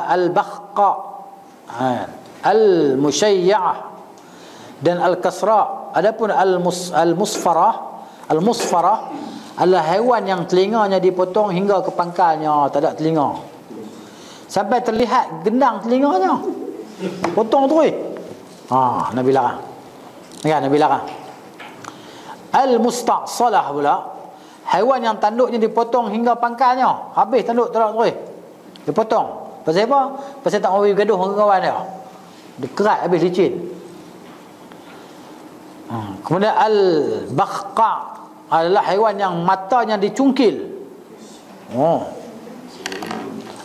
al-baqqa, al-musyayya'ah dan al-kasra. Adapun al-musfarah adalah haiwan yang telinganya dipotong hingga ke pangkalnya, tak ada telinga. Sampai terlihat gendang telinganya. Potong tu Nabi larang. Ya, Nabi larang. Al-musta'salah pula, haiwan yang tanduknya dipotong hingga pangkalnya. Habis tanduk terus dipotong. Pasal apa? Pasal tak mau gaduh dengan kawan dia. Dia kerat habis licin. Kemudian al-baqqa adalah haiwan yang matanya dicungkil.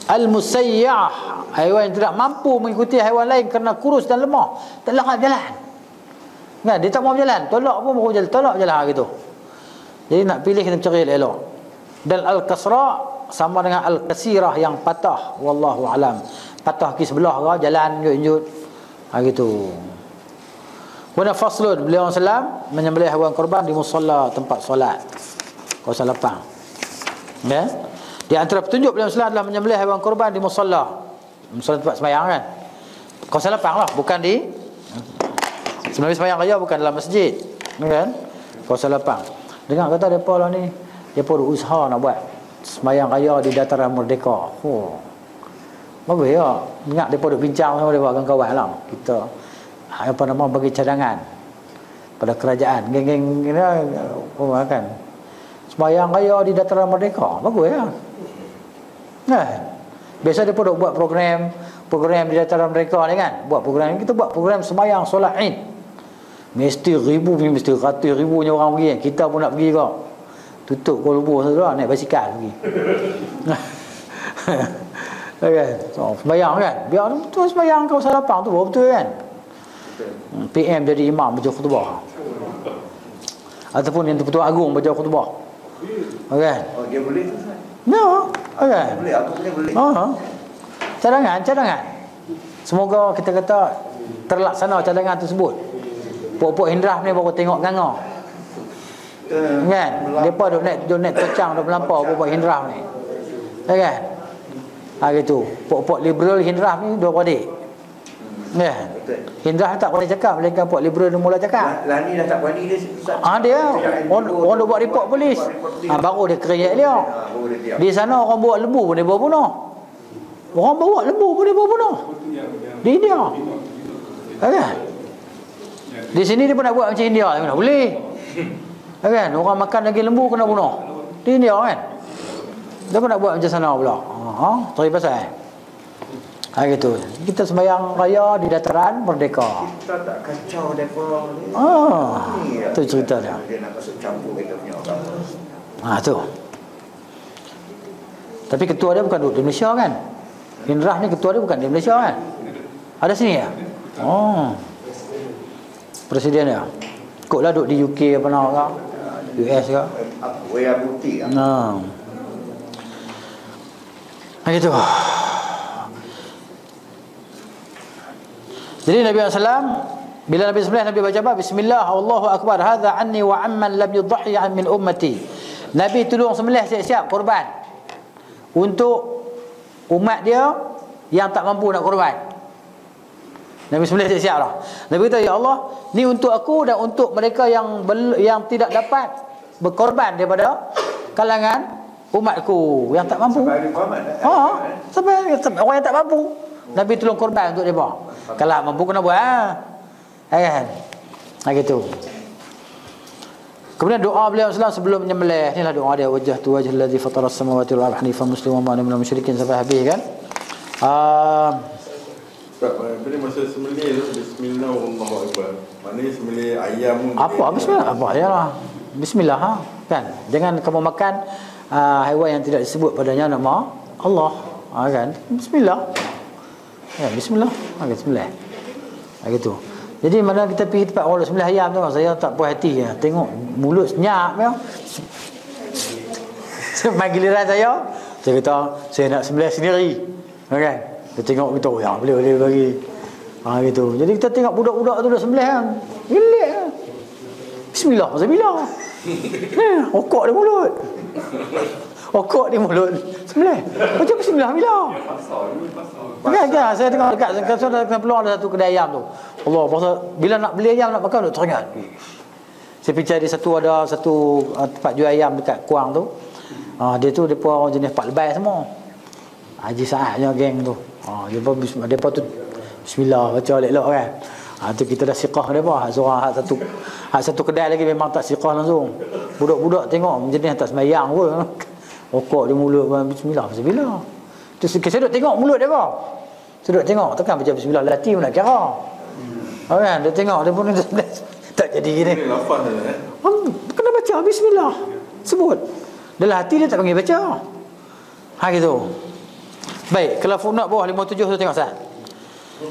Al-musayyah, haiwan yang tidak mampu mengikuti haiwan lain kerana kurus dan lemah, tak larat jalan. Kan, dia tak mau berjalan, tolak pun baru jalan, tolak jalan gitu. Jadi nak pilih kena cari elok. Dan al-kasra sama dengan al-kasirah yang patah, wallahu alam. Patah ke sebelah ke, jalan junjut. Gitu. Kemudian faslun, beliau sallam menyembelih haiwan korban di musalla, tempat solat, kawasan lapang. Ya. Di antara petunjuk beliau sallam adalah menyembelih haiwan korban di musalla. Musalla tempat sembahyang kan. Kawasan lapang lah, bukan di sembahyang sembahyang raya, bukan dalam masjid. Kan? Kawasan lapang. Dengar kata depa lah ni, depa ada usaha nak buat sembahyang raya di dataran Merdeka. Bagus ya. Ingat depa duk bincang sama depa kawan-kawan lah. Kita apa nama bagi cadangan pada kerajaan. Geng-geng ni kan. Sembahyang raya di dataran Merdeka. Bagus ya. Nah, biasa depa duk buat program di dataran Merdeka ni kan. Buat program, kita buat program sembahyang solat Id. Mesti ribu, mesti ratus ribunya orang pergi. Kita pun nak pergi kau. Tutup Kuala Lumpur saudara, naik basikal pergi. Okay. So, sembahyang kan. Biar betul sembahyang kawasan lapang tu betul kan. PM jadi imam baca khutbah. Ataupun yang Pertuan Agung baca khutbah. Okay. Oh, dia boleh tu Ustaz? No. Okay. Boleh, apa boleh. Cadangan. Semoga kita kata terlaksana cadangan tersebut. Pok-pok Hindrah ni baru tengok nganga. Kan? Depa duk naik tocang duk melampau pok-pok Hindrah ni. Kan? Gitu. Pok-pok liberal Hindrah ni dua adik. Ya. Hindrah tak boleh cakap, melainkan pok liberal dia mula cakap. Lah ni dah tak berani dia Ustaz. Dia orang duk buat report polis. Baru dia kerja dia. Di sana orang bawa lembu pun dia bawa bunuh. Orang bawa lembu pun dia bawa bunuh. Di India. Kan? Di sini dia pun nak buat macam India, mana boleh. Kan? Orang makan lagi lembu kena bunuh. Di India kan? Dia pun nak buat macam sana pula. Cari pasal. Gitu. Kita sembahyang raya di dataran Merdeka. Kita tak kacau depa ni. Tu cerita dia. Dia nak masuk campur kita punya agama. Tu. Tapi ketua dia bukan duduk di Malaysia kan? Hindrah ni ketua dia bukan di Malaysia kan? Ada sini ya? Presiden dia. Koklah duduk di UK apa nak ke? US ke? Wea putih kan? Gitu. Jadi Nabi SAW, bila Nabi SAW Nabi baca apa? Bismillah, Allahu Akbar, hadha anni wa amman lam yudhahi min ummati. Nabi tolong sembelih siap-siap korban untuk umat dia yang tak mampu nak korban. Nabi sembelih siap-siap lah. Nabi kata, ya Allah, ni untuk aku dan untuk mereka yang tidak dapat berkorban daripada kalangan umatku yang tak mampu. Sampai orang yang tak mampu, Nabi tolong korban untuk mereka. Kalau mampu kena buat kan? Gitu. Kemudian doa beliau sebelum menyembelih, inilah doa dia, wajjahtu wajhal ladzi fatara as-samawati wal arda hanifan musliman wa ana minal musyrikin, sampai habis kan. Bila masa sembelih tu bismillah wallahu akbar. Maknanya sembelih ayam apa bismillah apa ya lah. Bismillah kan. Jangan kamu makan haiwan yang tidak disebut padanya nama Allah. Kan? Bismillah. Ya, bismillah. Bismillah. Gitu. Jadi mana kita pergi tempat orang sembelih ayam tu, saya tak puas hati ya. Tengok mulut senyap ya. Sampai giliran saya kata saya nak sembelih sendiri. Kan? Kita tengok gitu ya, boleh bagi. Gitu. Jadi kita tengok budak-budak tu dah sembelih kan. Gelik kan. Bismillah. Okok di mulut. Okok di mulut. Sembelih. Macam bismillah bila. Kan, saya tengok dekat peluang ada satu kedai ayam tu. Allah, pasal bila nak beli ayam nak makan duk teringat. Saya pergi cari ada satu tempat jual ayam dekat Kuang tu. Dia tu depa orang jenis Pak Lebai semua. Haji Saadnya geng tu. Depa tu bismillah baca elok-elok kan. Tu kita dah siqah depa. Seorang hak satu kedai lagi memang tak siqah langsung. Budak-budak tengok jenis tak sembahyang pun. Okok di mulut bismillah. Tu saya duk tengok mulut depa. Saya duk tengok tekan baca bismillah lati pun nak kira. Kan dia tengok dia pun tak jadi gini. Ini lafaz dia kena baca bismillah. Sebut. Dalam hati dia tak panggil baca. Gitu. Baik, kalau footnote bawah 57 tu tengok sah.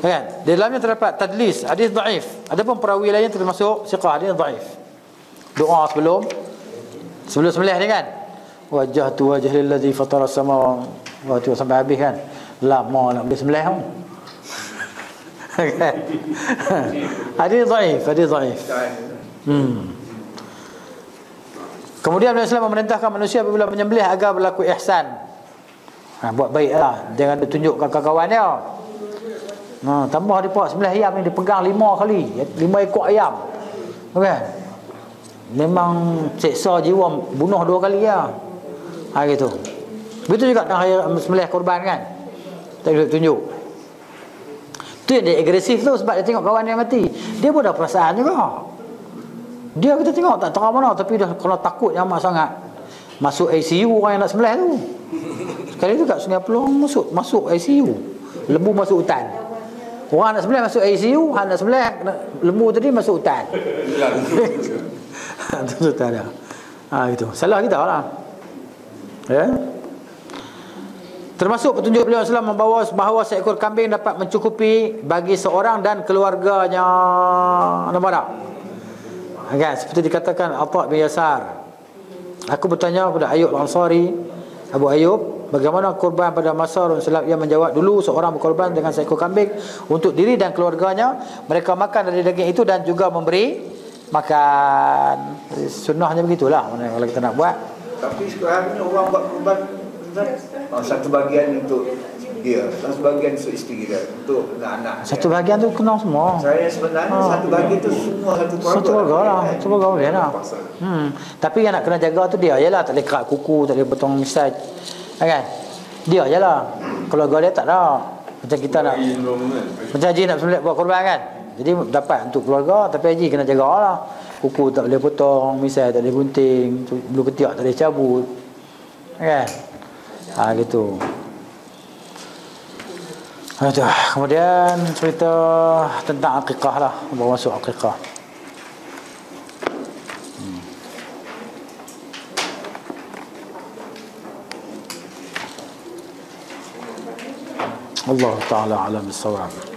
Kan? Di dalamnya terdapat tadlis, hadis dhaif. Adapun perawi lainnya termasuk siqah, hadis dhaif. Doa sebelum sembelih ni kan. Wajjahtu wajhi lillazi fatara as-samawati sampai habis kan. Lama nak boleh sembelih tu. Kan? Hadis dhaif, hadis dhaif. Kemudian Nabi Islam memerintahkan manusia apabila menyembelih agar berlaku ihsan. Buat baiklah, jangan ditunjukkan kawan-kawan dia. Tambah dia buat sembelih ayam ni dipegang 5 kali, 5 ekor ayam. Kan? Memang seksa jiwa, bunuh 2 kali lah. Gitu. Begitu juga dengan sembelih korban kan. Tak boleh tunjuk. Tu yang dia agresif tu sebab dia tengok kawan dia mati. Dia pun dah perasaan juga. Dia kita tengok tak terang mana, tapi dah kalau takut yang amat sangat. Masuk ICU orang yang nak sembelih tu. Sekali tu kat Sungai Peluang masuk ICU. Lembu masuk hutan. Orang nak sembelih masuk ICU, hang nak sembelih lembu tadi masuk hutan. Tu tak ada. Gitu. Salah kita lah. Ya. Termasuk petunjuk beliau Islam membawa bahawa seekor kambing dapat mencukupi bagi seorang dan keluarganya. Nampak tak? Kan? Seperti dikatakan Atha bin Yasar. Aku bertanya kepada Ayub Al-Ansari, Abu Ayub, bagaimana korban pada masa Rasulullah? Ia menjawab, dulu seorang berkorban dengan seekor kambing untuk diri dan keluarganya. Mereka makan dari daging itu dan juga memberi makan. Sunnahnya begitulah kalau kita nak buat. Tapi sekarang ni orang buat korban satu bahagian untuk dia, satu bahagian untuk isteri dia, untuk anak-anak. Satu bahagian tu kena semua. Saya sebenarnya satu bahagian tu semua satu keluarga. Satu keluarga lah. Satu keluarga boleh lah. Tapi yang nak kena jaga tu dia je lah. Tak boleh kerat kuku, tak boleh potong misaj. Kan? Dia je lah. Keluarga dia tak ada. Macam kita nak, macam Haji nak buat korban kan. Jadi dapat untuk keluarga, tapi Haji kena jaga lah. Kuku tak boleh potong, misaj tak boleh gunting, bulu ketiak tak boleh cabut. Kan? Gitu. Kemudian cerita tentang akikah lah. Bawa masuk akikah. Allah Ta'ala alam bisawab.